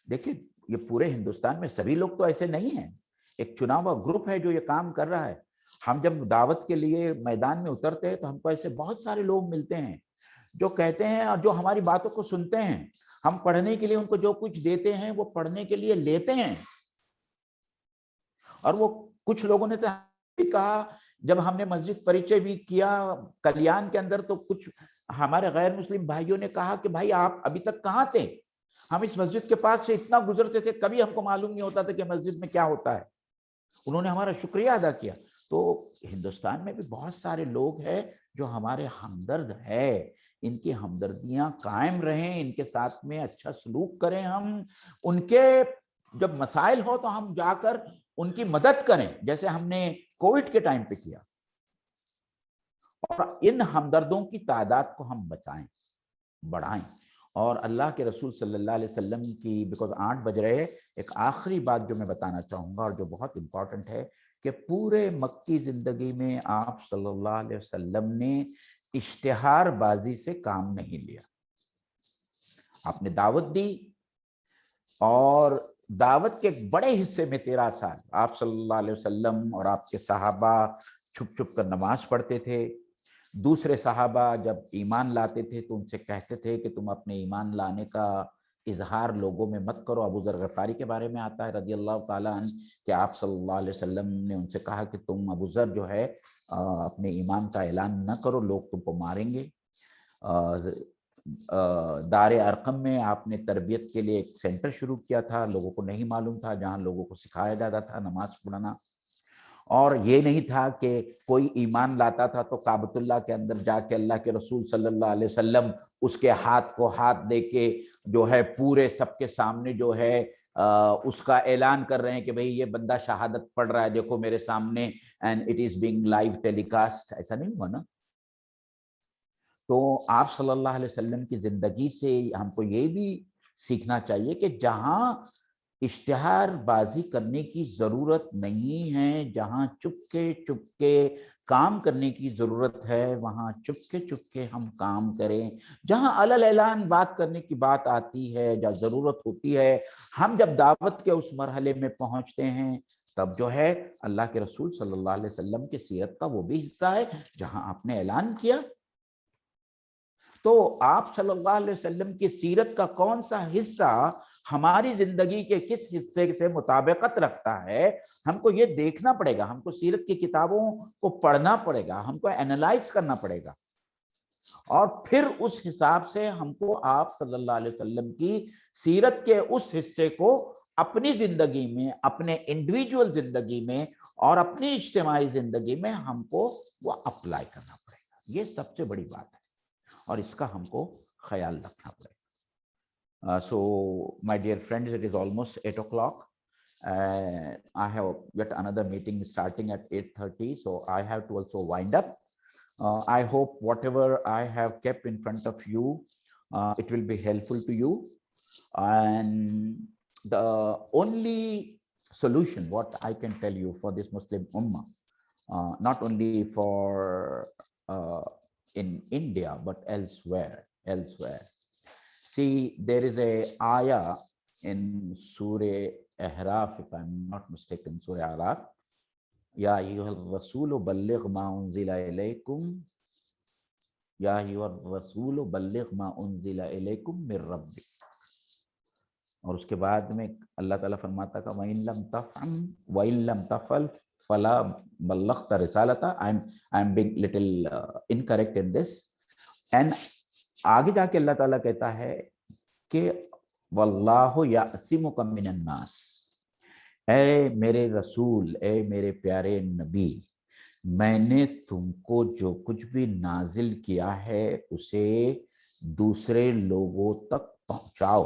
دیکھیں یہ پورے ہندوستان میں سبھی لوگ تو ایسے نہیں ہیں, ایک چنا ہوا گروپ ہے جو یہ کام کر رہا ہے. ہم جب دعوت کے لیے میدان میں اترتے ہیں تو ہم کو ایسے بہت سارے لوگ ملتے ہیں جو کہتے ہیں اور جو ہماری باتوں کو سنتے ہیں. ہم پڑھنے کے لیے ان کو جو کچھ دیتے ہیں وہ پڑھنے کے لیے لیتے ہیں, اور وہ کچھ لوگوں نے تو بھی کہا جب ہم نے مسجد پریچے بھی کیا کلیان کے اندر, تو کچھ ہمارے غیر مسلم بھائیوں نے کہا کہ بھائی آپ ابھی تک کہاں تھے, ہم اس مسجد کے پاس سے اتنا گزرتے تھے, کبھی ہم کو معلوم نہیں ہوتا تھا کہ مسجد میں کیا ہوتا ہے. انہوں نے ہمارا شکریہ ادا کیا. تو ہندوستان میں بھی بہت سارے لوگ ہیں جو ہمارے ہمدرد ہے, ان کی ہمدردیاں قائم رہیں, ان کے ساتھ میں اچھا سلوک کریں, ہم ان کے جب مسائل ہو تو ہم جا کر ان کی مدد کریں, جیسے ہم نے کووڈ کے ٹائم پہ کیا, اور ان ہمدردوں کی تعداد کو ہم بچائیں, بڑھائیں. اور اللہ کے رسول صلی اللہ علیہ وسلم کی, بیکاز 8 بج رہے, ایک آخری بات جو میں بتانا چاہوں گا اور جو بہت امپورٹنٹ ہے, کہ پورے مکی زندگی میں آپ صلی اللہ علیہ وسلم نے اشتہار بازی سے کام نہیں لیا. آپ نے دعوت دی, اور دعوت کے ایک بڑے حصے میں 13 سال آپ صلی اللہ علیہ وسلم اور آپ کے صحابہ چھپ چھپ کر نماز پڑھتے تھے. دوسرے صحابہ جب ایمان لاتے تھے تو ان سے کہتے تھے کہ تم اپنے ایمان لانے کا اظہار لوگوں میں مت کرو. ابو ذر غفاری کے بارے میں آتا ہے رضی اللہ تعالیٰ عنہ کہ آپ صلی اللہ علیہ وسلم نے ان سے کہا کہ تم ابو ذر جو ہے اپنے ایمان کا اعلان نہ کرو, لوگ تم کو ماریں گے. دار ارقم میں آپ نے تربیت کے لیے ایک سینٹر شروع کیا تھا, لوگوں کو نہیں معلوم تھا, جہاں لوگوں کو سکھایا جاتا تھا نماز پڑھنا. اور یہ نہیں تھا کہ کوئی ایمان لاتا تھا تو کعبۃ اللہ کے اندر جا کے اللہ کے رسول صلی اللہ علیہ وسلم اس کے ہاتھ کو ہاتھ دے کے جو ہے پورے سب کے سامنے جو ہے اس کا اعلان کر رہے ہیں کہ بھئی یہ بندہ شہادت پڑھ رہا ہے, دیکھو میرے سامنے, and it is being live telecast. ایسا نہیں ہوا نا. تو آپ صلی اللہ علیہ وسلم کی زندگی سے ہم کو یہ بھی سیکھنا چاہیے کہ جہاں اشتہار بازی کرنے کی ضرورت نہیں ہے, جہاں چپ کے کام کرنے کی ضرورت ہے, وہاں چپ کے ہم کام کریں. جہاں علل اعلان بات کرنے کی بات آتی ہے, جہاں ضرورت ہوتی ہے, ہم جب دعوت کے اس مرحلے میں پہنچتے ہیں, تب جو ہے اللہ کے رسول صلی اللہ علیہ وسلم کی سیرت کا وہ بھی حصہ ہے جہاں آپ نے اعلان کیا. تو آپ صلی اللہ علیہ وسلم کی سیرت کا کون سا حصہ ہماری زندگی کے کس حصے سے مطابقت رکھتا ہے, ہم کو یہ دیکھنا پڑے گا. ہم کو سیرت کی کتابوں کو پڑھنا پڑے گا, ہم کو اینالائز کرنا پڑے گا, اور پھر اس حساب سے ہم کو آپ صلی اللہ علیہ وسلم کی سیرت کے اس حصے کو اپنی زندگی میں, اپنے انڈیویجول زندگی میں اور اپنی اجتماعی زندگی میں ہم کو وہ اپلائی کرنا پڑے گا. یہ سب سے بڑی بات ہے, اور اس کا ہم کو خیال رکھنا پڑے گا. So my dear friends, it is almost 8 o'clock. I have yet another meeting starting at 8:30, so I have to also wind up. I hope whatever I have kept in front of you, it will be helpful to you. And the only solution what I can tell you for this Muslim Ummah, not only for in India but elsewhere. See, there is a ayah in Surah Ahraf, if I'm not mistaken, Surah Ahraf. Ya ayyuhal rasulu balligh ma unzila ilaykum, ya ayyuhal rasulu balligh ma unzila ilaykum min rabbik. اور اس کے بعد میں اللہ تعالیٰ فرماتا کہ وَإِن لَمْ تَفْعَلْ وَإِن لَمْ تَفْعَلْ فَلَا بَلَّغْتَ رِسَالَتَهَ. I'm being little incorrect in this. And آگے جا کے اللہ تعالیٰ کہتا ہے کہ وَاللَّهُ يَعْصِمُكَ مِنَ النَّاسِ. اے میرے رسول, اے میرے پیارے نبی, میں نے تم کو جو کچھ بھی نازل کیا ہے اسے دوسرے لوگوں تک پہنچاؤ,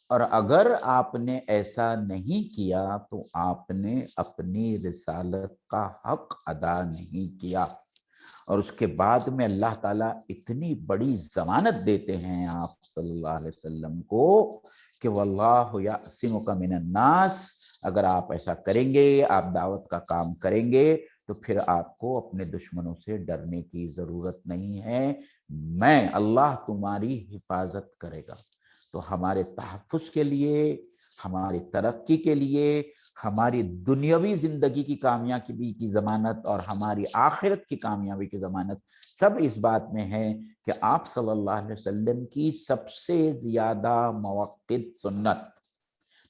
اور اگر آپ نے ایسا نہیں کیا تو آپ نے اپنی رسالت کا حق ادا نہیں کیا. اور اس کے بعد میں اللہ تعالیٰ اتنی بڑی ضمانت دیتے ہیں آپ صلی اللہ علیہ وسلم کو کہ واللہ یعصمک من الناس. اگر آپ ایسا کریں گے, آپ دعوت کا کام کریں گے, تو پھر آپ کو اپنے دشمنوں سے ڈرنے کی ضرورت نہیں ہے, میں اللہ تمہاری حفاظت کرے گا. تو ہمارے تحفظ کے لیے, ہماری ترقی کے لیے, ہماری دنیاوی زندگی کی کامیابی کی ضمانت اور ہماری آخرت کی کامیابی کی ضمانت سب اس بات میں ہے کہ آپ صلی اللہ علیہ وسلم کی سب سے زیادہ موقت سنت,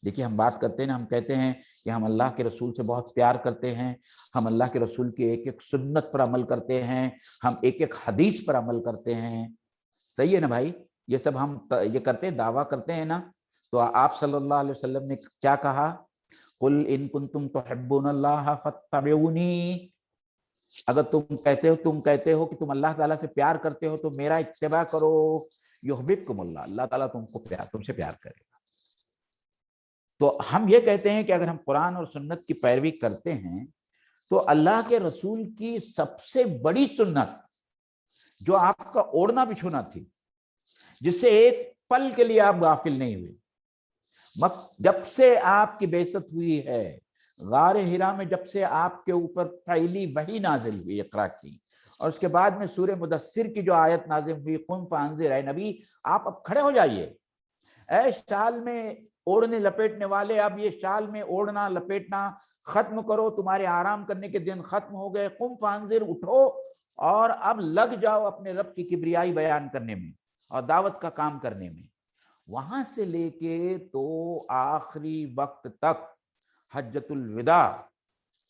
देखिए हम बात करते हैं ना, हम कहते हैं कि हम अल्लाह के रसूल से बहुत प्यार करते हैं, हम अल्लाह के रसूल की एक एक सुन्नत पर अमल करते हैं, हम एक एक हदीस पर अमल करते हैं, सही है ना भाई? ये सब हम ये करते हैं, दावा करते हैं ना। तो आप सल्लल्लाहु अलैहि वसल्लम ने क्या कहा? कुल इन कुंतुम तुहिब्बुनल्लाह फत्तबिऊनी, अगर तुम कहते हो कि तुम अल्लाह ताला से प्यार करते हो तो मेरा इत्तिबा करो, युहिब्बुकुमुल्लाह, अल्लाह ताला तुमसे प्यार करेगा। तो हम ये कहते हैं कि अगर हम कुरान और सुन्नत की पैरवी करते हैं तो अल्लाह के रसूल की सबसे बड़ी सुन्नत जो आपका ओढ़ना बिछोना थी, जिससे एक पल के लिए आप गाफिल नहीं हुए, जब से आपकी बेइज्जत हुई है गारे हिरा में, जब से आपके ऊपर पहली वही नाजिल हुई इक़रा की, और उसके बाद में सूरह मुदस्सिर की जो आयत नाजिल हुई, कुम फअंज़िर, ऐ नबी आप अब खड़े हो जाइए, ऐ शाल में ओढ़ने लपेटने वाले, अब ये शाल में ओढ़ना लपेटना खत्म करो, तुम्हारे आराम करने के दिन खत्म हो गए, कुम फअंज़िर, उठो और अब लग जाओ अपने रब की किबरियाई बयान करने में और दावत का काम करने में। वहां से लेके तो आखिरी वक्त तक हज्जतुल विदा,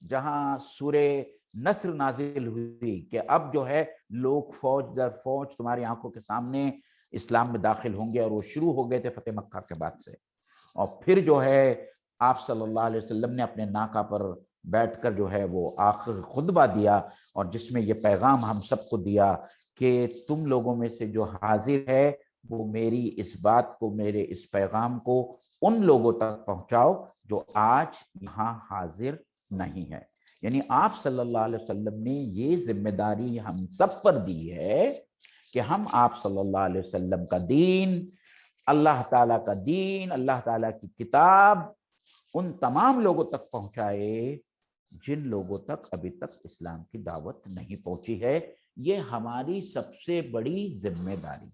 जहां सूरे नस्र नाजिल हुई कि अब जो है लोग फौज दर फौज तुम्हारी आंखों के सामने इस्लाम में दाखिल होंगे, और वो शुरू हो गए थे फतेह मक्का के बाद से। और फिर जो है आप सल्लल्लाहु अलैहि वसल्लम ने अपने नाका पर बैठकर जो है वो आखिर खुतबा दिया, और जिसमें ये पैगाम हम सबको दिया कि तुम लोगों में से जो हाजिर है वो मेरी इस बात को, मेरे इस पैगाम को उन लोगों तक पहुंचाओ जो आज यहाँ हाजिर नहीं है। यानी आप सल्लल्लाहु अलैहि वसल्लम ने ये जिम्मेदारी हम सब पर दी है कि हम आप सल्लल्लाहु अलैहि वसल्लम का दीन, अल्लाह ताला का दीन, अल्लाह ताला की किताब उन तमाम लोगों तक पहुंचाए जिन लोगों तक अभी तक इस्लाम की दावत नहीं पहुंची है। ये हमारी सबसे बड़ी जिम्मेदारी है,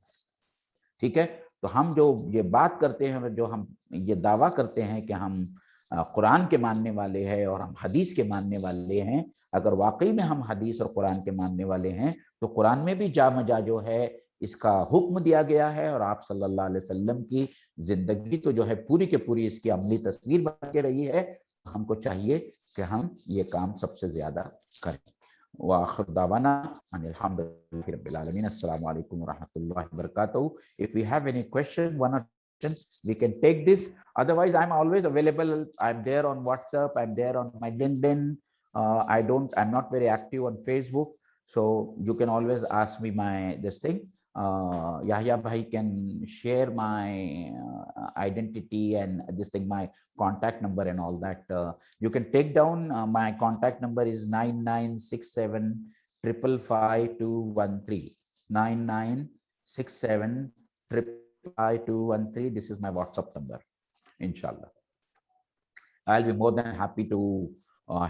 ठीक है? तो हम जो ये बात करते हैं, जो हम ये दावा करते हैं कि हम कुरान के मानने वाले हैं और हम हदीस के मानने वाले हैं, अगर वाकई में हम हदीस और कुरान के मानने वाले हैं तो कुरान में भी जा मजा जो है इसका हुक्म दिया गया है, और आप सल्लल्लाहु अलैहि वसल्लम की जिंदगी तो जो है पूरी के पूरी इसकी अमली तस्वीर बन के रही है। हमको चाहिए कि हम ये काम सबसे ज्यादा करें। वाखिर दावाना अनिल्हम्दुलिल्लाहि रब्बिल आलमीन। अस्सलामु अलैकुम व रहमतुल्लाहि व बरकातहू। If you have any question, one or two, we can take this. Otherwise, I'm always available. I'm there on WhatsApp. I'm there on my LinkedIn. I'm not very active on Facebook, so you can always ask me this thing. Yahya bhai can share my identity and this thing, my contact number and all that. You can take down my contact number is 9967 555 213. 9967 555 213. This is my WhatsApp number. Inshallah, I'll be more than happy to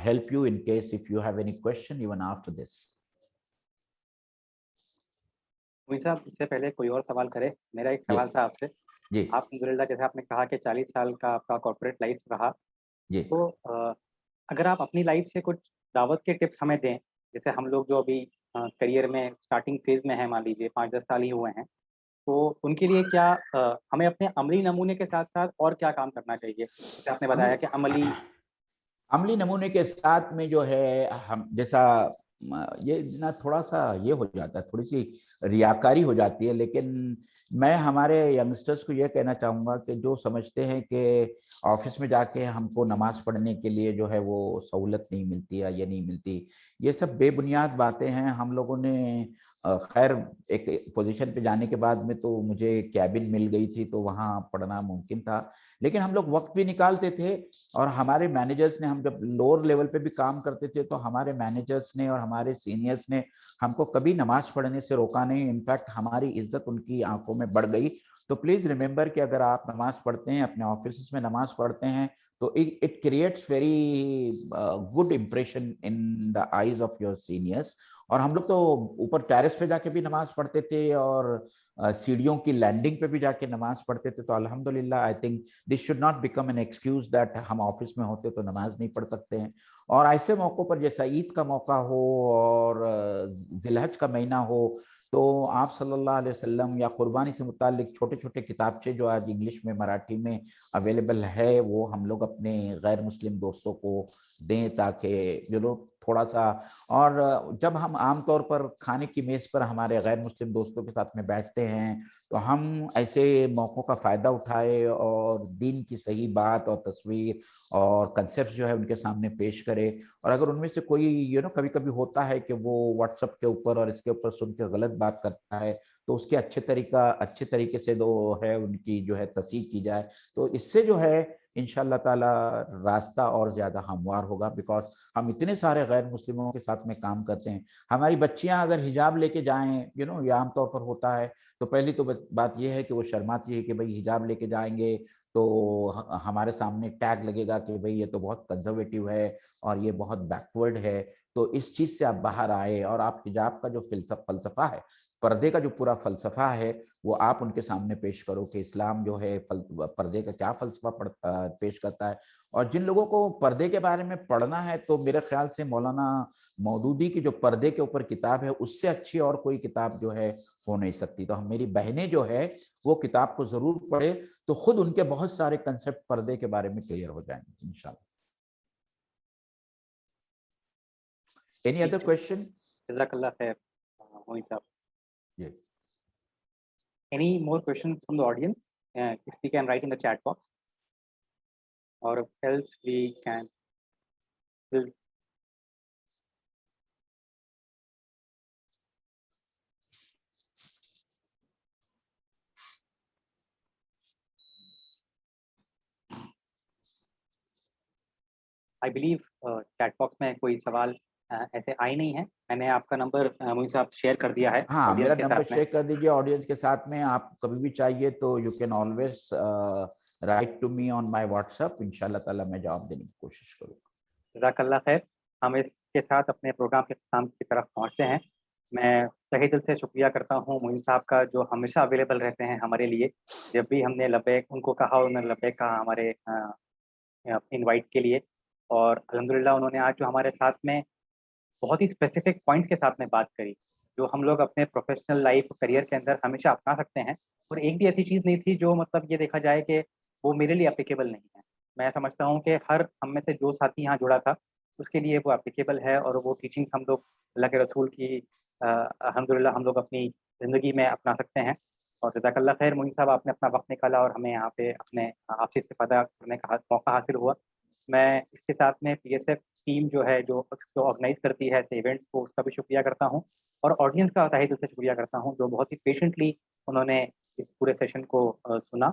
help you in case if you have any question even after this. Moin साहब, इससे पहले कोई और सवाल करे, मेरा एक सवाल था आपसे। जी आप अल्हम्दुलिल्लाह जैसे आपने कहा कि 40 साल का आपका कॉर्पोरेट लाइफ रहा, जी तो अगर आप अपनी लाइफ से कुछ दावत के टिप्स हमें दें, जैसे हम लोग जो अभी करियर में स्टार्टिंग फेज में हैं, मान लीजिए 5-10 साल ही हुए हैं, तो उनके लिए क्या हमें अपने अमली नमूने के साथ साथ और क्या काम करना चाहिए? जैसे आपने बताया कि अमली नमूने के साथ में जो है हम जैसा ये ना थोड़ा सा ये हो जाता है, थोड़ी सी रियाकारी हो जाती है, लेकिन मैं हमारे यंगस्टर्स को ये कहना चाहूँगा कि जो समझते हैं कि ऑफिस में जाके हमको नमाज पढ़ने के लिए जो है वो सहूलत नहीं मिलती है, ये नहीं मिलती, ये सब बेबुनियाद बातें हैं। हम लोगों ने खैर एक पोजीशन पे जाने के बाद में तो मुझे कैबिन मिल गई थी, तो वहाँ पढ़ना मुमकिन था, लेकिन हम लोग वक्त भी निकालते थे, और हमारे मैनेजर्स ने, हम जब लोअर लेवल पे भी काम करते थे तो हमारे मैनेजर्स ने और हमारे सीनियर्स ने हमको कभी नमाज पढ़ने से रोका नहीं। इनफैक्ट हमारी इज्जत उनकी आंखों में बढ़ गई। तो प्लीज रिमेंबर कि अगर आप नमाज पढ़ते हैं, अपने ऑफिस में नमाज पढ़ते हैं, तो it creates very good impression in the eyes of your seniors. اور ہم لوگ تو اوپر ٹیرس پہ جا کے بھی نماز پڑھتے تھے اور سیڑھیوں کی لینڈنگ پہ بھی جا کے نماز پڑھتے تھے. تو الحمدللہ I think this should not become an excuse that ہم آفس میں ہوتے تو نماز نہیں پڑھ سکتے ہیں. اور ایسے موقعوں پر جیسا عید کا موقع ہو اور ذی الحج کا مہینہ ہو تو آپ صلی اللہ علیہ وسلم یا قربانی سے متعلق چھوٹے چھوٹے کتابچے جو آج انگلش میں مراٹھی میں اویلیبل ہے وہ ہم لوگ اپنے غیر مسلم دوستوں کو دیں تاکہ جو لوگ تھوڑا سا. اور جب ہم عام طور پر کھانے کی میز پر ہمارے غیر مسلم دوستوں کے ساتھ میں بیٹھتے ہیں تو ہم ایسے موقعوں کا فائدہ اٹھائے اور دین کی صحیح بات اور تصویر اور کنسیپٹ جو ہے ان کے سامنے پیش کرے. اور اگر ان میں سے کوئی کبھی کبھی ہوتا ہے کہ وہ واٹس ایپ کے اوپر اور اس کے اوپر سن کے غلط بات کرتا ہے تو اس کے اچھے طریقے سے جو ہے ان کی جو ہے تصحیح کی جائے تو اس سے جو ہے انشاءاللہ تعالی راستہ اور زیادہ ہموار ہوگا. بیکاز ہم اتنے سارے غیر مسلموں کے ساتھ میں کام کرتے ہیں. ہماری بچیاں اگر حجاب لے کے جائیں یہ عام طور پر ہوتا ہے تو پہلی تو بات یہ ہے کہ وہ شرماتی ہے کہ بھئی حجاب لے کے جائیں گے تو ہمارے سامنے ٹیگ لگے گا کہ بھئی یہ تو بہت کنزرویٹو ہے اور یہ بہت بیکورڈ ہے. تو اس چیز سے آپ باہر آئے اور آپ حجاب کا جو فلسفہ ہے پردے کا جو پورا فلسفہ ہے وہ آپ ان کے سامنے پیش کرو کہ اسلام جو ہے پردے کا کیا فلسفہ پیش کرتا ہے. اور جن لوگوں کو پردے کے بارے میں پڑھنا ہے تو میرے خیال سے مولانا مودودی کی جو پردے کے اوپر کتاب ہے اس سے اچھی اور کوئی کتاب جو ہے ہو نہیں سکتی. تو میری بہنیں جو ہے وہ کتاب کو ضرور پڑھے تو خود ان کے بہت سارے کنسیپٹ پردے کے بارے میں کلیئر ہو جائیں گے انشاءاللہ. Any other question? Jazakallah khair, Moin sahab. Yeah. Any more questions from the audience? If we can write in the chat box, or else we can. I believe chat box میں کوئی سوال ایسے آئے نہیں ہیں. میں نے آپ کا نمبر موین صاحب شیئر کر دیا ہے. ہاں میرا نمبر شیئر کر دیجیے آڈینس کے ساتھ میں. آپ کبھی بھی چاہیے تو you can always write to me on my WhatsApp. انشاءاللہ تعالیٰ میں جواب دینے کی کوشش کروں گا. جزاک اللہ خیر. ہم اس کے ساتھ اپنے پروگرام کے اختتام کی طرف پہنچتے ہیں. میں تہہ دل سے شکریہ کرتا ہوں موین صاحب کا جو ہمیشہ اویلیبل رہتے ہیں ہمارے لیے. جب بھی ہم نے لبیک ان کو کہا انہوں نے لبیک کہا ہمارے انوائٹ کے لیے. اور الحمدللہ انہوں نے آج جو ہمارے ساتھ میں بہت ہی اسپیسیفک پوائنٹس کے ساتھ میں بات کری جو ہم لوگ اپنے پروفیشنل لائف کریئر کے اندر ہمیشہ اپنا سکتے ہیں. اور ایک بھی ایسی چیز نہیں تھی جو مطلب یہ دیکھا جائے کہ وہ میرے لیے اپلیکیبل نہیں ہے. میں سمجھتا ہوں کہ ہر ہم میں سے جو ساتھی یہاں جڑا تھا اس کے لیے وہ اپلیکیبل ہے اور وہ ٹیچنگس ہم لوگ اللہ کے رسول کی الحمدللہ ہم لوگ اپنی زندگی میں اپنا سکتے ہیں. اور جزاک اللہ خیر موین صاحب آپ نے اپنا وقت نکالا اور ہمیں یہاں پہ اپنے آپ سے استفادہ کرنے کا موقع حاصل ہوا. میں اس کے ساتھ میں پی ایس ایف ٹیم جو ہے جو آرگنائز کرتی ہے ایسے ایونٹس کو اس کا بھی شکریہ کرتا ہوں. اور آڈینس کا تہہ دل سے شکریہ کرتا ہوں جو بہت ہی پیشنٹلی انہوں نے اس پورے سیشن کو سنا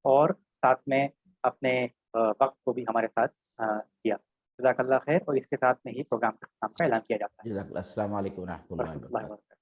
اور ساتھ میں اپنے وقت کو بھی ہمارے ساتھ کیا. جزاک اللہ خیر. اور اس کے ساتھ میں ہی پروگرام کا اعلان کیا جاتا ہے. السلام علیکم و رحمۃ اللہ وبرکاتہ.